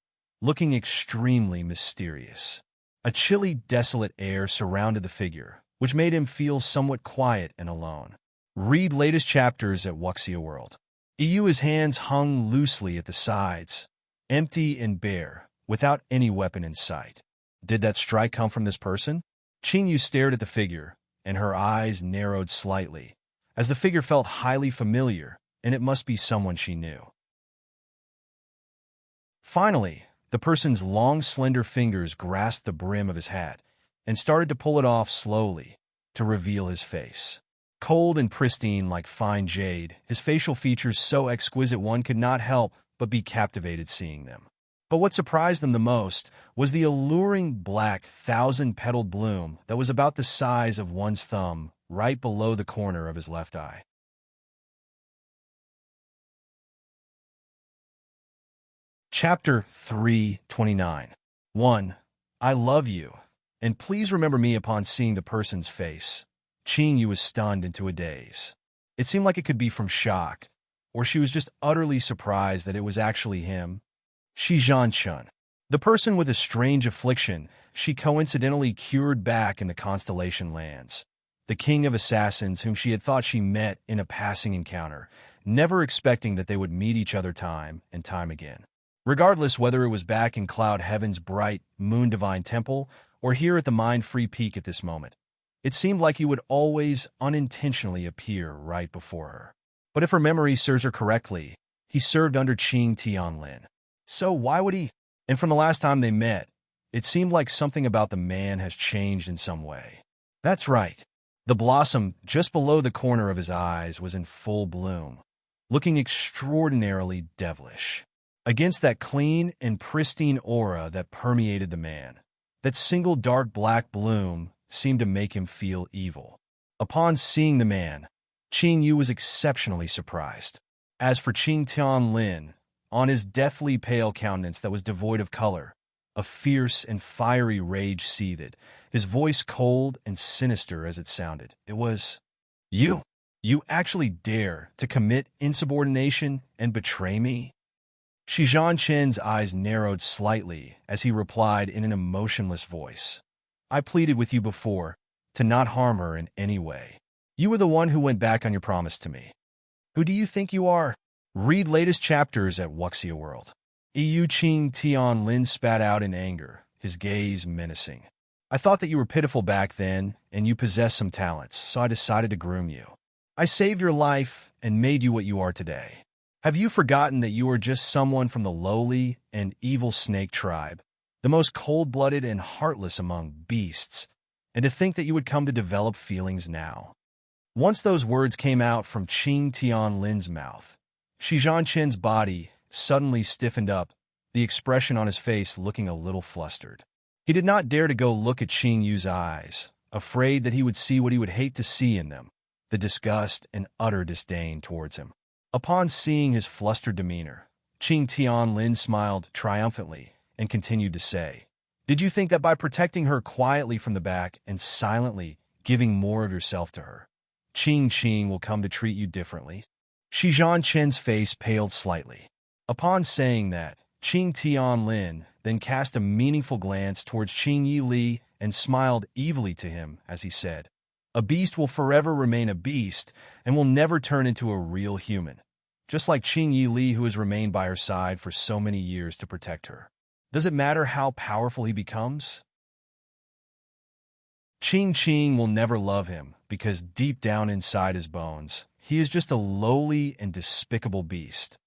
looking extremely mysterious. A chilly, desolate air surrounded the figure, which made him feel somewhat quiet and alone. Read latest chapters at Wuxia World. His hands hung loosely at the sides, empty and bare, without any weapon in sight. Did that strike come from this person? Qingyu stared at the figure, and her eyes narrowed slightly, as the figure felt highly familiar, and it must be someone she knew. Finally, The person's long, slender fingers grasped the brim of his hat and started to pull it off slowly to reveal his face. Cold and pristine like fine jade, his facial features so exquisite one could not help but be captivated seeing them. But what surprised them the most was the alluring black thousand-petaled bloom that was about the size of one's thumb right below the corner of his left eye. Chapter 329. 1. I love you, and please remember me upon seeing the person's face. Qingyu was stunned into a daze. It seemed like it could be from shock, or she was just utterly surprised that it was actually him. Shizhan-chun, the person with a strange affliction she coincidentally cured back in the Constellation Lands. The king of assassins whom she had thought she met in a passing encounter, never expecting that they would meet each other time and time again. Regardless whether it was back in Cloud Heaven's bright, moon-divine temple or here at the Mind-Free Peak at this moment, it seemed like he would always unintentionally appear right before her. But if her memory serves her correctly, he served under Qing Tianlin. So why would he? And from the last time they met, it seemed like something about the man has changed in some way. That's right. The blossom just below the corner of his eyes was in full bloom, looking extraordinarily devilish. Against that clean and pristine aura that permeated the man, that single dark black bloom seemed to make him feel evil. Upon seeing the man, Qing Yu was exceptionally surprised. As for Qing Tianlin, on his deathly pale countenance that was devoid of color, a fierce and fiery rage seethed, his voice cold and sinister as it sounded. It was, "You? You actually dare to commit insubordination and betray me?" Shizhan Chen's eyes narrowed slightly as he replied in an emotionless voice. "I pleaded with you before to not harm her in any way. You were the one who went back on your promise to me. Who do you think you are?" Read latest chapters at Wuxia World. Yu Qing Tianlin spat out in anger, his gaze menacing. "I thought that you were pitiful back then, and you possessed some talents, so I decided to groom you. I saved your life and made you what you are today. Have you forgotten that you are just someone from the lowly and evil snake tribe, the most cold-blooded and heartless among beasts, and to think that you would come to develop feelings now?" Once those words came out from Qing Tianlin's mouth, Shizhan Chen's body suddenly stiffened up, the expression on his face looking a little flustered. He did not dare to go look at Qing Yu's eyes, afraid that he would see what he would hate to see in them, the disgust and utter disdain towards him. Upon seeing his flustered demeanor, Qing Tianlin smiled triumphantly and continued to say, "Did you think that by protecting her quietly from the back and silently giving more of yourself to her, Qing will come to treat you differently?" Shizhan Chen's face paled slightly. Upon saying that, Qing Tianlin then cast a meaningful glance towards Qing Yi Li and smiled evilly to him as he said, "A beast will forever remain a beast and will never turn into a real human, just like Qing Yi Li who has remained by her side for so many years to protect her. Does it matter how powerful he becomes? Qing will never love him because deep down inside his bones, he is just a lowly and despicable beast."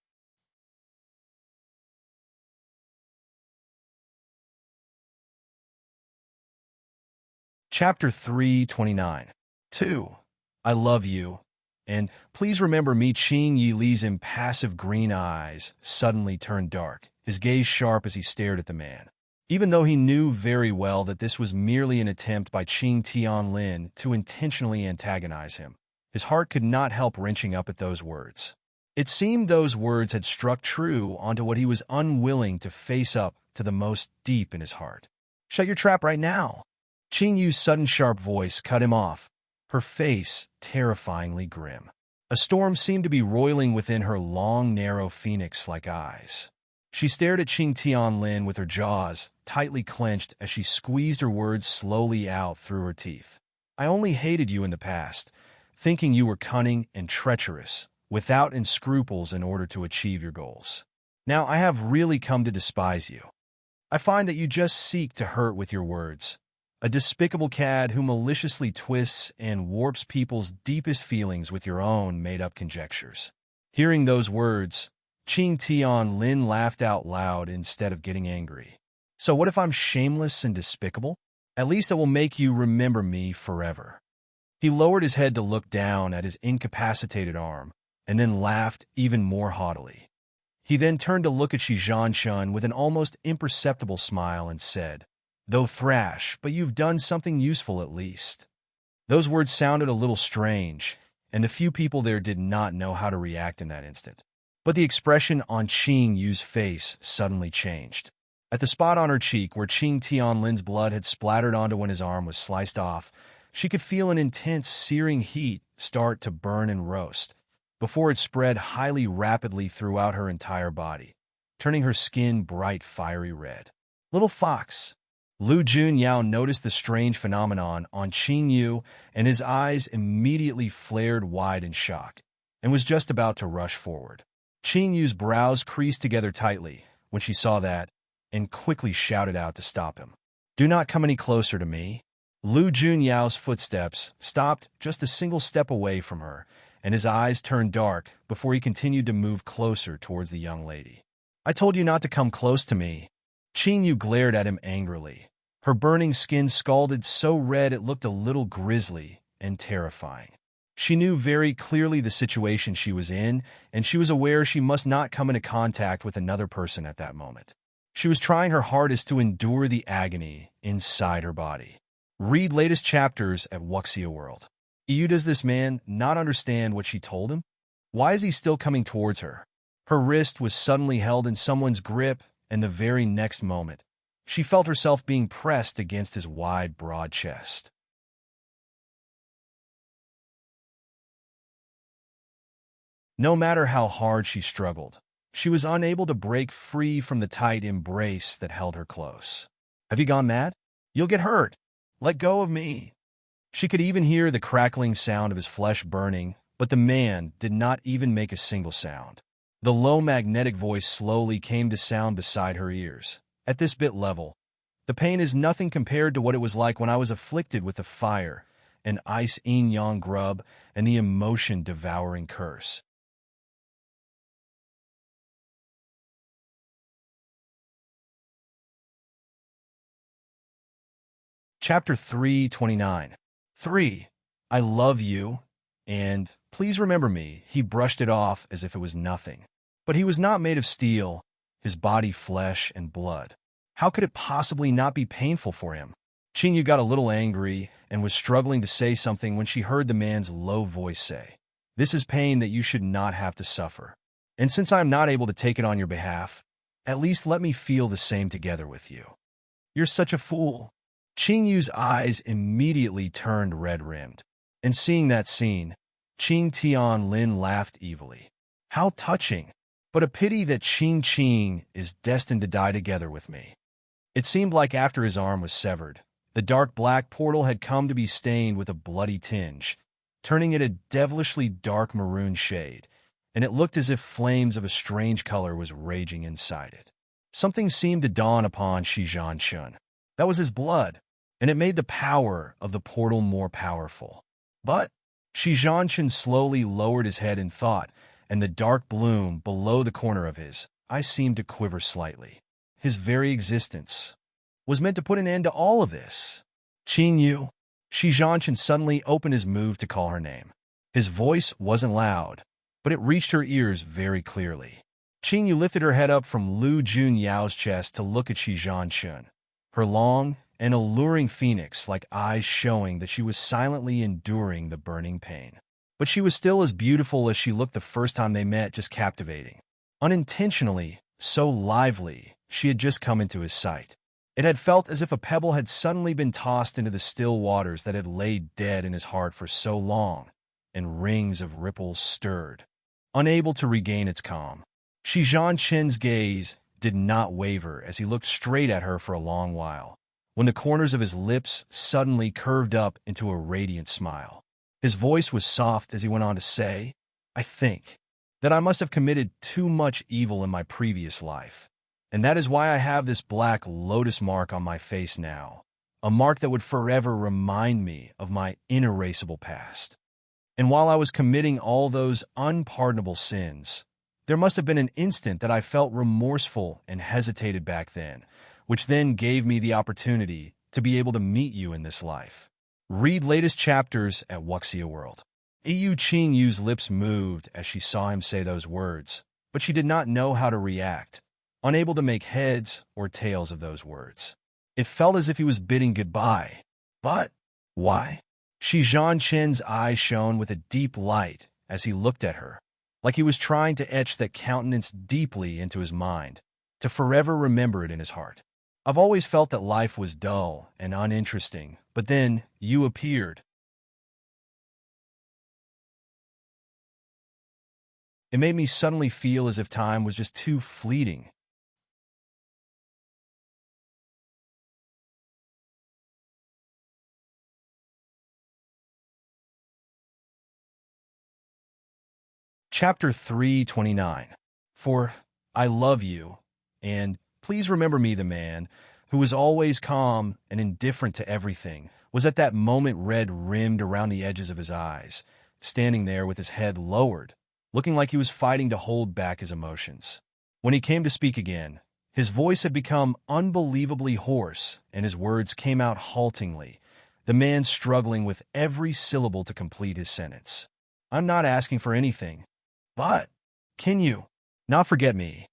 Chapter 329. 2. I love you, and please remember me. Qing Yi Li's impassive green eyes suddenly turned dark, his gaze sharp as he stared at the man. Even though he knew very well that this was merely an attempt by Qing Tianlin to intentionally antagonize him, his heart could not help wrenching up at those words. It seemed those words had struck true onto what he was unwilling to face up to the most deep in his heart. "Shut your trap right now." Qing Yu's sudden sharp voice cut him off, her face terrifyingly grim. A storm seemed to be roiling within her long, narrow phoenix-like eyes. She stared at Qing Tianlin with her jaws tightly clenched as she squeezed her words slowly out through her teeth. "I only hated you in the past, thinking you were cunning and treacherous, without scruples in order to achieve your goals. Now I have really come to despise you. I find that you just seek to hurt with your words. A despicable cad who maliciously twists and warps people's deepest feelings with your own made-up conjectures." Hearing those words, Qing Tian Lin laughed out loud instead of getting angry. So what if I'm shameless and despicable? At least it will make you remember me forever. He lowered his head to look down at his incapacitated arm, and then laughed even more haughtily. He then turned to look at Shi Zhanshun with an almost imperceptible smile and said, "Though thrash, but you've done something useful at least." Those words sounded a little strange, and the few people there did not know how to react in that instant. But the expression on Qing Yu's face suddenly changed. At the spot on her cheek where Qing Tianlin's blood had splattered onto when his arm was sliced off, she could feel an intense, searing heat start to burn and roast, before it spread highly rapidly throughout her entire body, turning her skin bright fiery red. "Little fox." Lu Junyao noticed the strange phenomenon on Qing Yu, and his eyes immediately flared wide in shock, and was just about to rush forward. Qing Yu's brows creased together tightly when she saw that, and quickly shouted out to stop him. "Do not come any closer to me." Lu Junyao's footsteps stopped just a single step away from her, and his eyes turned dark before he continued to move closer towards the young lady. "I told you not to come close to me." Qing Yu glared at him angrily. Her burning skin scalded so red it looked a little grisly and terrifying. She knew very clearly the situation she was in, and she was aware she must not come into contact with another person at that moment. She was trying her hardest to endure the agony inside her body. Read latest chapters at Wuxia World. Does this man not understand what she told him? Why is he still coming towards her? Her wrist was suddenly held in someone's grip, and the very next moment, she felt herself being pressed against his wide, broad chest. No matter how hard she struggled, she was unable to break free from the tight embrace that held her close. "Have you gone mad? You'll get hurt. Let go of me." She could even hear the crackling sound of his flesh burning, but the man did not even make a single sound. The low magnetic voice slowly came to sound beside her ears. "At this bit level, the pain is nothing compared to what it was like when I was afflicted with the fire and ice yin-yang grub and the emotion-devouring curse." Chapter 329. 3. I love you, and please remember me. He brushed it off as if it was nothing. But he was not made of steel, his body flesh and blood. How could it possibly not be painful for him? Qingyu got a little angry and was struggling to say something when she heard the man's low voice say, "This is pain that you should not have to suffer. And since I am not able to take it on your behalf, at least let me feel the same together with you." "You're such a fool." Qing Yu's eyes immediately turned red-rimmed. And seeing that scene, Qing Tian Lin laughed evilly. "How touching! But a pity that Qing is destined to die together with me." It seemed like after his arm was severed, the dark black portal had come to be stained with a bloody tinge, turning it a devilishly dark maroon shade, and it looked as if flames of a strange color was raging inside it. Something seemed to dawn upon Shi Zhanshun. That was his blood, and it made the power of the portal more powerful. But Shi Zhanshun slowly lowered his head in thought, and the dark bloom below the corner of his eye seemed to quiver slightly. His very existence was meant to put an end to all of this. "Qing Yu." Shi Zhanshun suddenly opened his move to call her name. His voice wasn't loud, but it reached her ears very clearly. Qing Yu lifted her head up from Lu Junyao's chest to look at Shi Zhanshun, her long and alluring phoenix-like eyes showing that she was silently enduring the burning pain. But she was still as beautiful as she looked the first time they met, just captivating. Unintentionally, so lively, she had just come into his sight. It had felt as if a pebble had suddenly been tossed into the still waters that had laid dead in his heart for so long, and rings of ripples stirred, unable to regain its calm. Shi Zhanshun's gaze did not waver as he looked straight at her for a long while, when the corners of his lips suddenly curved up into a radiant smile. His voice was soft as he went on to say, "I think that I must have committed too much evil in my previous life, and that is why I have this black lotus mark on my face now, a mark that would forever remind me of my inerasable past. And while I was committing all those unpardonable sins, There must have been an instant that I felt remorseful and hesitated back then, which then gave me the opportunity to be able to meet you in this life. Read latest chapters at Wuxia World. Yu Qingyu's lips moved as she saw him say those words, but she did not know how to react, unable to make heads or tails of those words. It felt as if he was bidding goodbye. But why? Shi Zhanqin's eyes shone with a deep light as he looked at her, like he was trying to etch that countenance deeply into his mind, to forever remember it in his heart. I've always felt that life was dull and uninteresting, but then you appeared. It made me suddenly feel as if time was just too fleeting. Chapter 329. For I love you, and please remember me. The man, who was always calm and indifferent to everything, was at that moment red-rimmed around the edges of his eyes, standing there with his head lowered, looking like he was fighting to hold back his emotions. When he came to speak again, his voice had become unbelievably hoarse, and his words came out haltingly, the man struggling with every syllable to complete his sentence. I'm not asking for anything, but can you not forget me?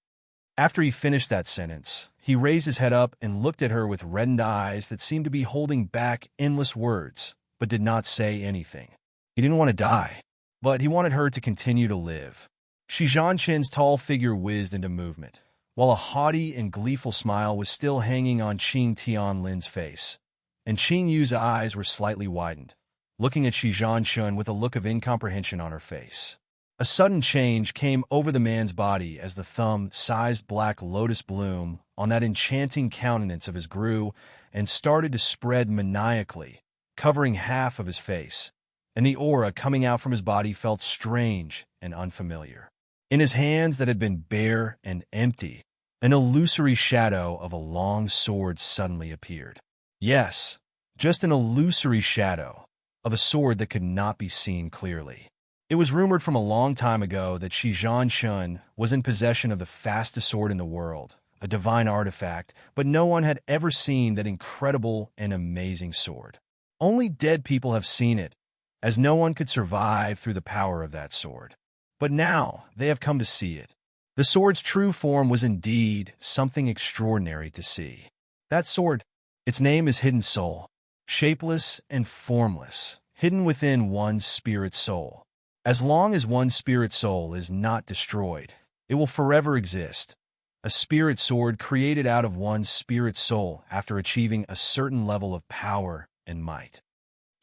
After he finished that sentence, he raised his head up and looked at her with reddened eyes that seemed to be holding back endless words, but did not say anything. He didn't want to die, but he wanted her to continue to live. Shi Zhanqin's tall figure whizzed into movement, while a haughty and gleeful smile was still hanging on Qing Tianlin's face, and Qing Yu's eyes were slightly widened, looking at Shi Zhanqin with a look of incomprehension on her face. A sudden change came over the man's body as the thumb-sized black lotus bloom on that enchanting countenance of his grew and started to spread maniacally, covering half of his face, and the aura coming out from his body felt strange and unfamiliar. In his hands that had been bare and empty, an illusory shadow of a long sword suddenly appeared. Yes, just an illusory shadow of a sword that could not be seen clearly. It was rumored from a long time ago that Shi Zhanqin was in possession of the fastest sword in the world, a divine artifact, but no one had ever seen that incredible and amazing sword. Only dead people have seen it, as no one could survive through the power of that sword. But now they have come to see it. The sword's true form was indeed something extraordinary to see. That sword, its name is Hidden Soul, shapeless and formless, hidden within one's spirit soul. As long as one's spirit soul is not destroyed, it will forever exist. A spirit sword created out of one's spirit soul after achieving a certain level of power and might.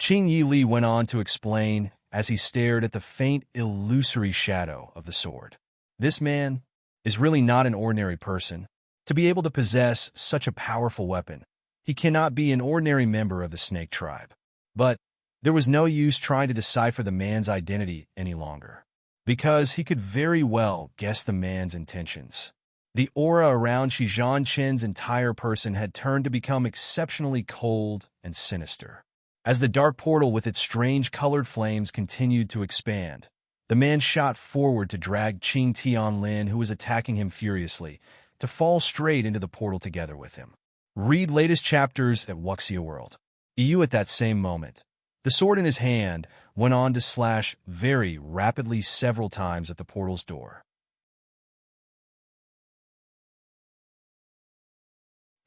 Qing Yi went on to explain as he stared at the faint, illusory shadow of the sword. This man is really not an ordinary person. To be able to possess such a powerful weapon, he cannot be an ordinary member of the snake tribe. But there was no use trying to decipher the man's identity any longer, because he could very well guess the man's intentions. The aura around Shi Zhanqin's entire person had turned to become exceptionally cold and sinister. As the dark portal with its strange colored flames continued to expand, the man shot forward to drag Qing Tianlin, who was attacking him furiously, to fall straight into the portal together with him. Read latest chapters at Wuxia World. EU at that same moment, the sword in his hand went on to slash very rapidly several times at the portal's door.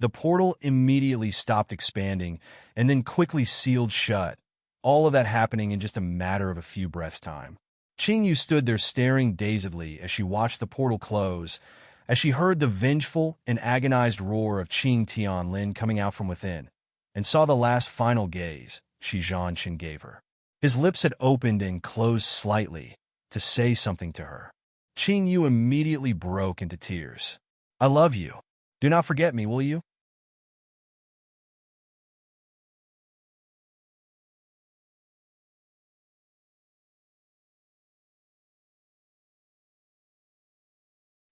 The portal immediately stopped expanding and then quickly sealed shut, all of that happening in just a matter of a few breaths' time. Qing Yu stood there staring dazedly as she watched the portal close, as she heard the vengeful and agonized roar of Qing Tianlin coming out from within, and saw the last final gaze Shi Zhanqin gave her. His lips had opened and closed slightly to say something to her. Qing Yu immediately broke into tears. I love you. Do not forget me, will you?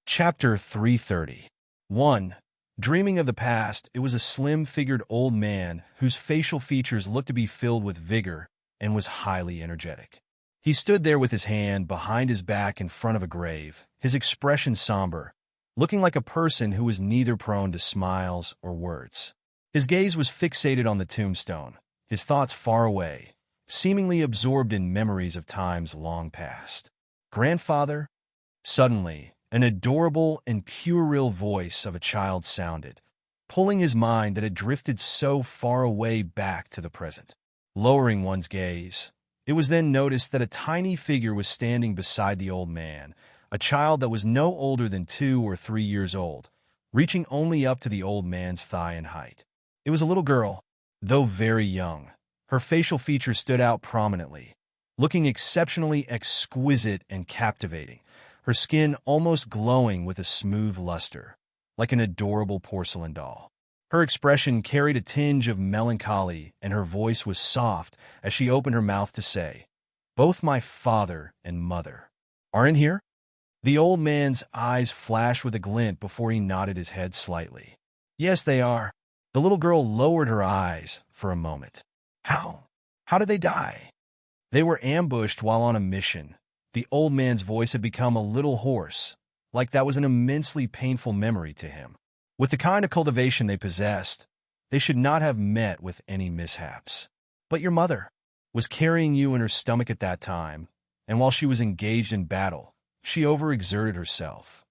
Chapter 330. 1. Dreaming of the past, it was a slim-figured old man whose facial features looked to be filled with vigor and was highly energetic. He stood there with his hand behind his back in front of a grave, his expression somber, looking like a person who was neither prone to smiles or words. His gaze was fixated on the tombstone, his thoughts far away, seemingly absorbed in memories of times long past. "Grandfather?" Suddenly, an adorable and puerile voice of a child sounded, pulling his mind that had drifted so far away back to the present. Lowering one's gaze, it was then noticed that a tiny figure was standing beside the old man, a child that was no older than 2 or 3 years old, reaching only up to the old man's thigh in height. It was a little girl, though very young. Her facial features stood out prominently, looking exceptionally exquisite and captivating, her skin almost glowing with a smooth luster, like an adorable porcelain doll. Her expression carried a tinge of melancholy, and her voice was soft as she opened her mouth to say, "Both my father and mother are in here?" The old man's eyes flashed with a glint before he nodded his head slightly. "Yes, they are." The little girl lowered her eyes for a moment. "How? How did they die?" "They were ambushed while on a mission." The old man's voice had become a little hoarse, like that was an immensely painful memory to him. With the kind of cultivation they possessed, they should not have met with any mishaps. "But your mother was carrying you in her stomach at that time, and while she was engaged in battle, she overexerted herself."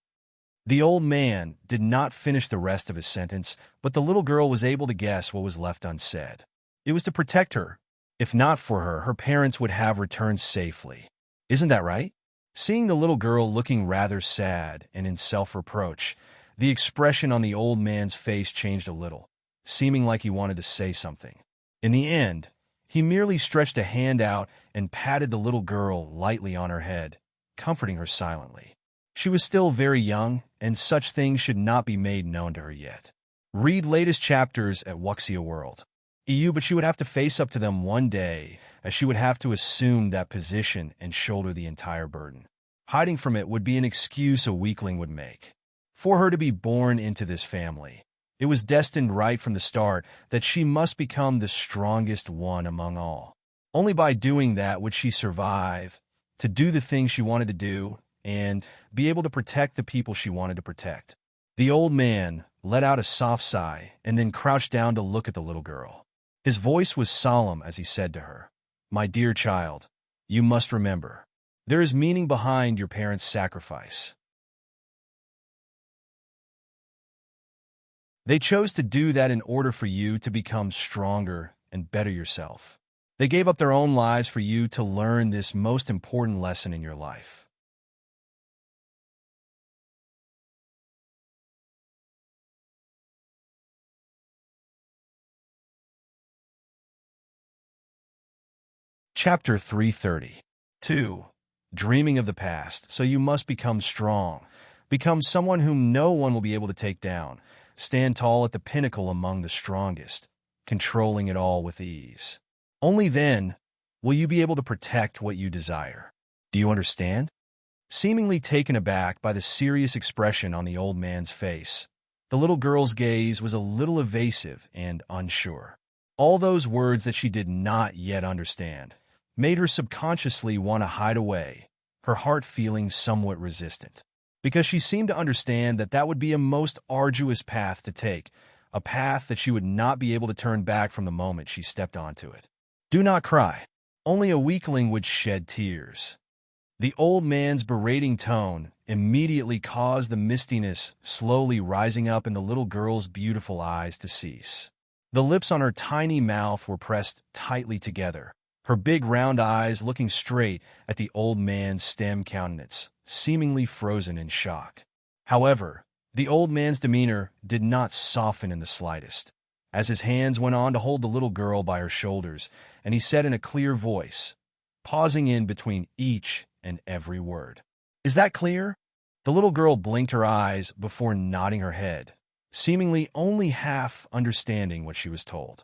The old man did not finish the rest of his sentence, but the little girl was able to guess what was left unsaid. "It was to protect her. If not for her, her parents would have returned safely. Isn't that right?" Seeing the little girl looking rather sad and in self-reproach, the expression on the old man's face changed a little, seeming like he wanted to say something. In the end, he merely stretched a hand out and patted the little girl lightly on her head, comforting her silently. She was still very young, and such things should not be made known to her yet. Read latest chapters at Wuxia World. EU, but she would have to face up to them one day, as she would have to assume that position and shoulder the entire burden. Hiding from it would be an excuse a weakling would make. For her to be born into this family, it was destined right from the start that she must become the strongest one among all. Only by doing that would she survive, to do the things she wanted to do, and be able to protect the people she wanted to protect. The old man let out a soft sigh and then crouched down to look at the little girl. His voice was solemn as he said to her, "My dear child, you must remember, there is meaning behind your parents' sacrifice. They chose to do that in order for you to become stronger and better yourself. They gave up their own lives for you to learn this most important lesson in your life." Chapter 330. 2. Dreaming of the past, so you must become strong. Become someone whom no one will be able to take down. Stand tall at the pinnacle among the strongest, controlling it all with ease. Only then will you be able to protect what you desire. Do you understand? Seemingly taken aback by the serious expression on the old man's face, the little girl's gaze was a little evasive and unsure. All those words that she did not yet understand made her subconsciously want to hide away, her heart feeling somewhat resistant, because she seemed to understand that that would be a most arduous path to take, a path that she would not be able to turn back from the moment she stepped onto it. "Do not cry. Only a weakling would shed tears." The old man's berating tone immediately caused the mistiness slowly rising up in the little girl's beautiful eyes to cease. The lips on her tiny mouth were pressed tightly together, her big round eyes looking straight at the old man's stem countenance, seemingly frozen in shock. However, the old man's demeanor did not soften in the slightest, as his hands went on to hold the little girl by her shoulders, and he said in a clear voice, pausing in between each and every word, "Is that clear?" The little girl blinked her eyes before nodding her head, seemingly only half understanding what she was told.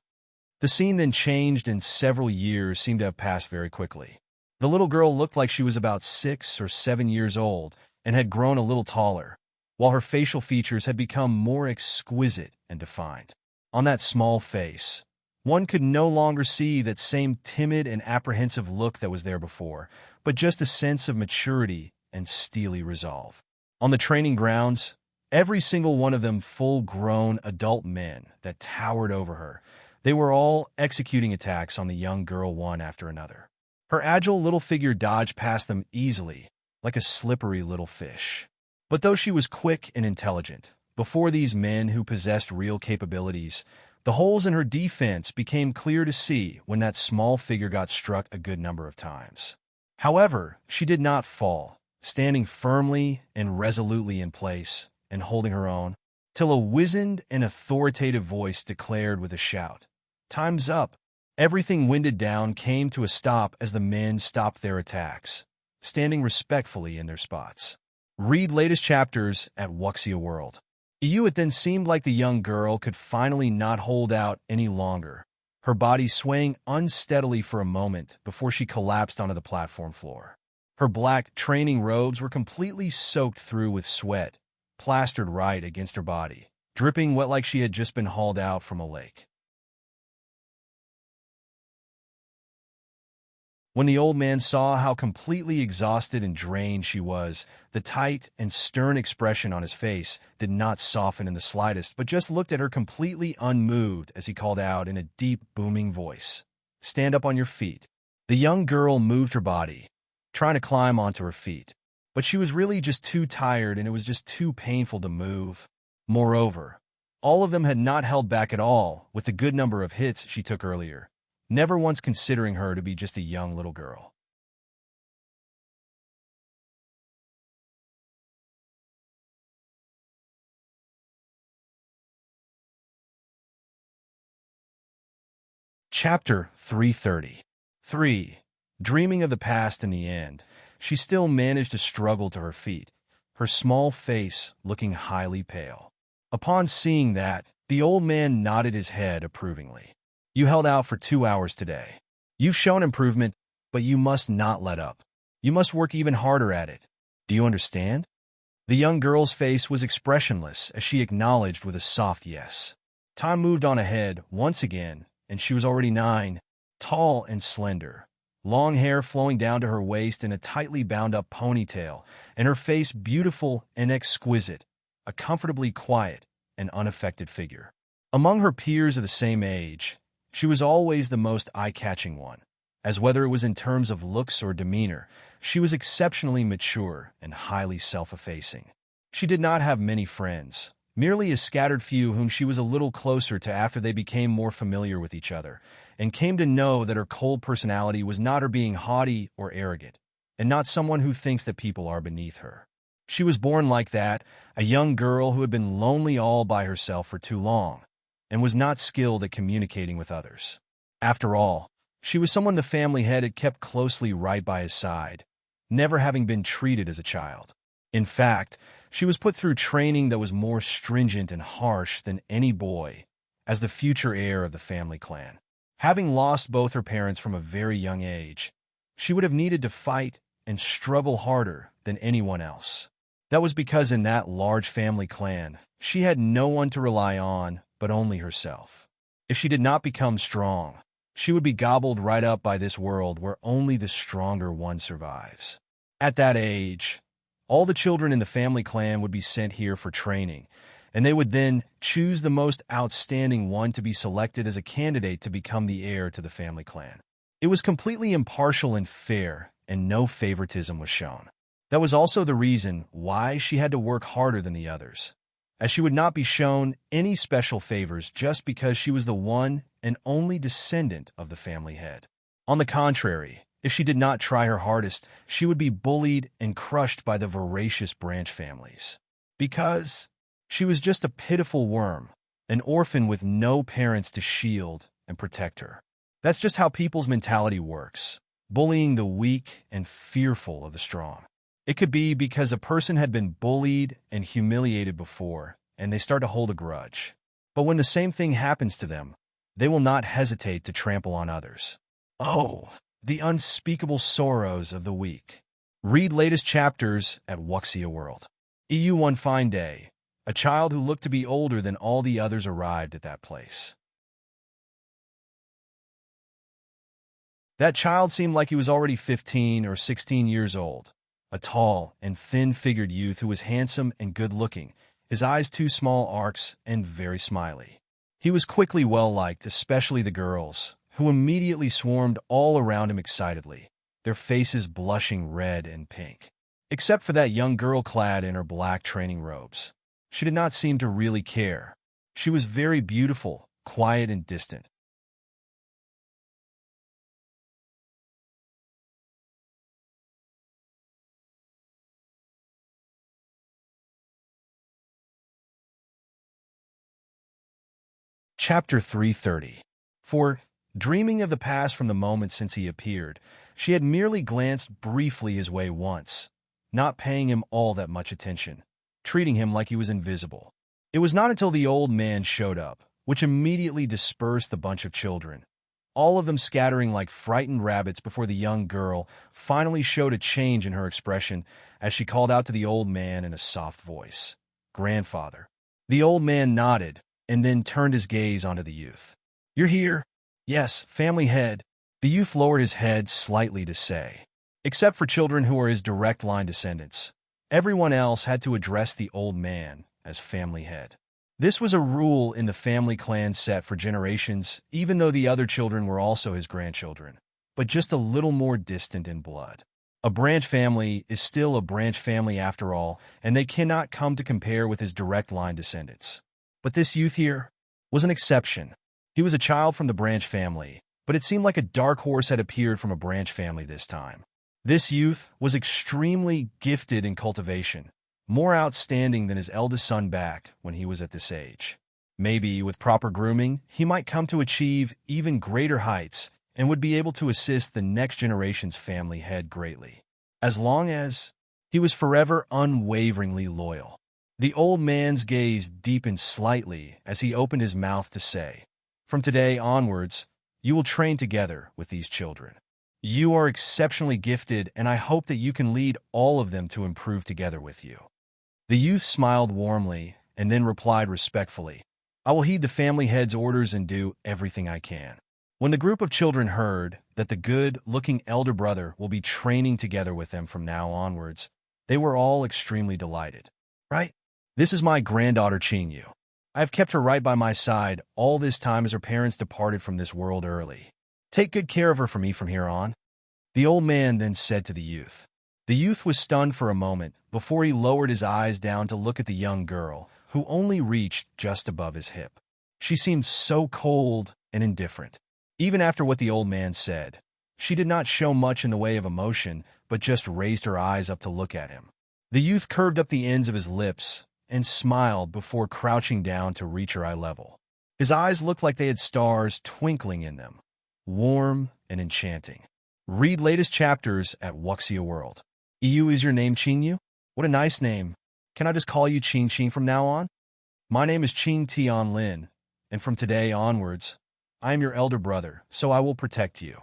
The scene then changed, and several years seemed to have passed very quickly. The little girl looked like she was about 6 or 7 years old and had grown a little taller, while her facial features had become more exquisite and defined. On that small face, One could no longer see that same timid and apprehensive look that was there before, but just a sense of maturity and steely resolve. On the training grounds, every single one of them full-grown adult men that towered over her, they were all executing attacks on the young girl one after another. Her agile little figure dodged past them easily, like a slippery little fish. But though she was quick and intelligent, before these men who possessed real capabilities, the holes in her defense became clear to see when that small figure got struck a good number of times. However, she did not fall, standing firmly and resolutely in place and holding her own, till a wizened and authoritative voice declared with a shout, "Time's up." Everything winded down came to a stop as the men stopped their attacks, standing respectfully in their spots. Read latest chapters at Wuxia World. It then seemed like the young girl could finally not hold out any longer, her body swaying unsteadily for a moment before she collapsed onto the platform floor. Her black training robes were completely soaked through with sweat, plastered right against her body, dripping wet like she had just been hauled out from a lake. When the old man saw how completely exhausted and drained she was, the tight and stern expression on his face did not soften in the slightest, but just looked at her completely unmoved as he called out in a deep, booming voice, "Stand up on your feet." The young girl moved her body, trying to climb onto her feet, but she was really just too tired and it was just too painful to move. Moreover, all of them had not held back at all with the good number of hits she took earlier, never once considering her to be just a young little girl. Chapter 330. 3. Dreaming of the past in the end, she still managed to struggle to her feet, her small face looking highly pale. Upon seeing that, the old man nodded his head approvingly. "You held out for 2 hours today. You've shown improvement, but you must not let up. You must work even harder at it. Do you understand?" The young girl's face was expressionless as she acknowledged with a soft yes. Time moved on ahead once again, and she was already 9, tall and slender, long hair flowing down to her waist in a tightly bound-up ponytail, and her face beautiful and exquisite, a comfortably quiet and unaffected figure. Among her peers of the same age, she was always the most eye-catching one, as whether it was in terms of looks or demeanor, she was exceptionally mature and highly self-effacing. She did not have many friends, merely a scattered few whom she was a little closer to after they became more familiar with each other, and came to know that her cold personality was not her being haughty or arrogant, and not someone who thinks that people are beneath her. She was born like that, a young girl who had been lonely all by herself for too long, and was not skilled at communicating with others. After all, she was someone the family head had kept closely right by his side, never having been treated as a child. In fact, she was put through training that was more stringent and harsh than any boy, as the future heir of the family clan. Having lost both her parents from a very young age, she would have needed to fight and struggle harder than anyone else. That was because in that large family clan, she had no one to rely on but only herself. If she did not become strong, she would be gobbled right up by this world where only the stronger one survives. At that age, all the children in the family clan would be sent here for training, and they would then choose the most outstanding one to be selected as a candidate to become the heir to the family clan. It was completely impartial and fair, and no favoritism was shown. That was also the reason why she had to work harder than the others, as she would not be shown any special favors just because she was the one and only descendant of the family head. On the contrary, if she did not try her hardest, she would be bullied and crushed by the voracious branch families. Because she was just a pitiful worm, an orphan with no parents to shield and protect her. That's just how people's mentality works, bullying the weak and fearful of the strong. It could be because a person had been bullied and humiliated before, and they start to hold a grudge. But when the same thing happens to them, they will not hesitate to trample on others. Oh, the unspeakable sorrows of the weak. Read latest chapters at Wuxia World. One fine day, a child who looked to be older than all the others arrived at that place. That child seemed like he was already 15 or 16 years old, a tall and thin-figured youth who was handsome and good-looking, his eyes two small arcs and very smiley. He was quickly well-liked, especially the girls, who immediately swarmed all around him excitedly, their faces blushing red and pink. Except for that young girl clad in her black training robes. She did not seem to really care. She was very beautiful, quiet and distant. Chapter 330. For, dreaming of the past from the moment since he appeared, she had merely glanced briefly his way once, not paying him all that much attention, treating him like he was invisible. It was not until the old man showed up, which immediately dispersed the bunch of children, all of them scattering like frightened rabbits before the young girl finally showed a change in her expression as she called out to the old man in a soft voice, "Grandfather." The old man nodded, and then turned his gaze onto the youth. "You're here?" "Yes, family head." The youth lowered his head slightly to say. Except for children who are his direct line descendants, everyone else had to address the old man as family head. This was a rule in the family clan set for generations, even though the other children were also his grandchildren, but just a little more distant in blood. A branch family is still a branch family after all, and they cannot come to compare with his direct line descendants. But this youth here was an exception. He was a child from the branch family, but it seemed like a dark horse had appeared from a branch family this time. This youth was extremely gifted in cultivation, more outstanding than his eldest son back when he was at this age. Maybe, with proper grooming, he might come to achieve even greater heights and would be able to assist the next generation's family head greatly, as long as he was forever unwaveringly loyal. The old man's gaze deepened slightly as he opened his mouth to say, "From today onwards, you will train together with these children. You are exceptionally gifted, and I hope that you can lead all of them to improve together with you." The youth smiled warmly and then replied respectfully, "I will heed the family head's orders and do everything I can." When the group of children heard that the good-looking elder brother will be training together with them from now onwards, they were all extremely delighted. "Right? This is my granddaughter Chinyu. I have kept her right by my side all this time as her parents departed from this world early. Take good care of her for me from here on," the old man then said to the youth. The youth was stunned for a moment before he lowered his eyes down to look at the young girl, who only reached just above his hip. She seemed so cold and indifferent. Even after what the old man said, she did not show much in the way of emotion, but just raised her eyes up to look at him. The youth curved up the ends of his lips and smiled before crouching down to reach her eye level. His eyes looked like they had stars twinkling in them, warm and enchanting. Read latest chapters at Wuxia World. EU is your name, Chinyu? What a nice name. Can I just call you Chin Chin from now on? My name is Chin Tian Lin, and from today onwards, I am your elder brother, so I will protect you.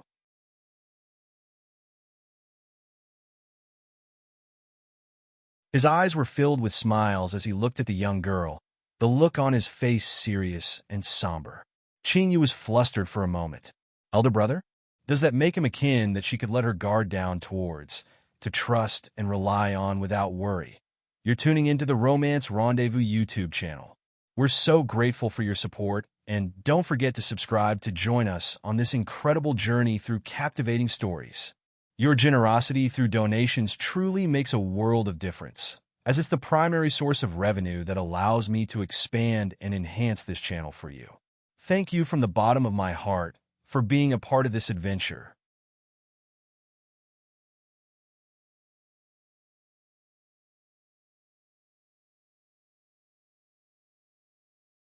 His eyes were filled with smiles as he looked at the young girl, the look on his face serious and somber. Chinyu was flustered for a moment. Elder brother? Does that make him a kin that she could let her guard down towards, to trust and rely on without worry? You're tuning into the Romance Rendezvous YouTube channel. We're so grateful for your support, and don't forget to subscribe to join us on this incredible journey through captivating stories. Your generosity through donations truly makes a world of difference, as it's the primary source of revenue that allows me to expand and enhance this channel for you. Thank you from the bottom of my heart for being a part of this adventure,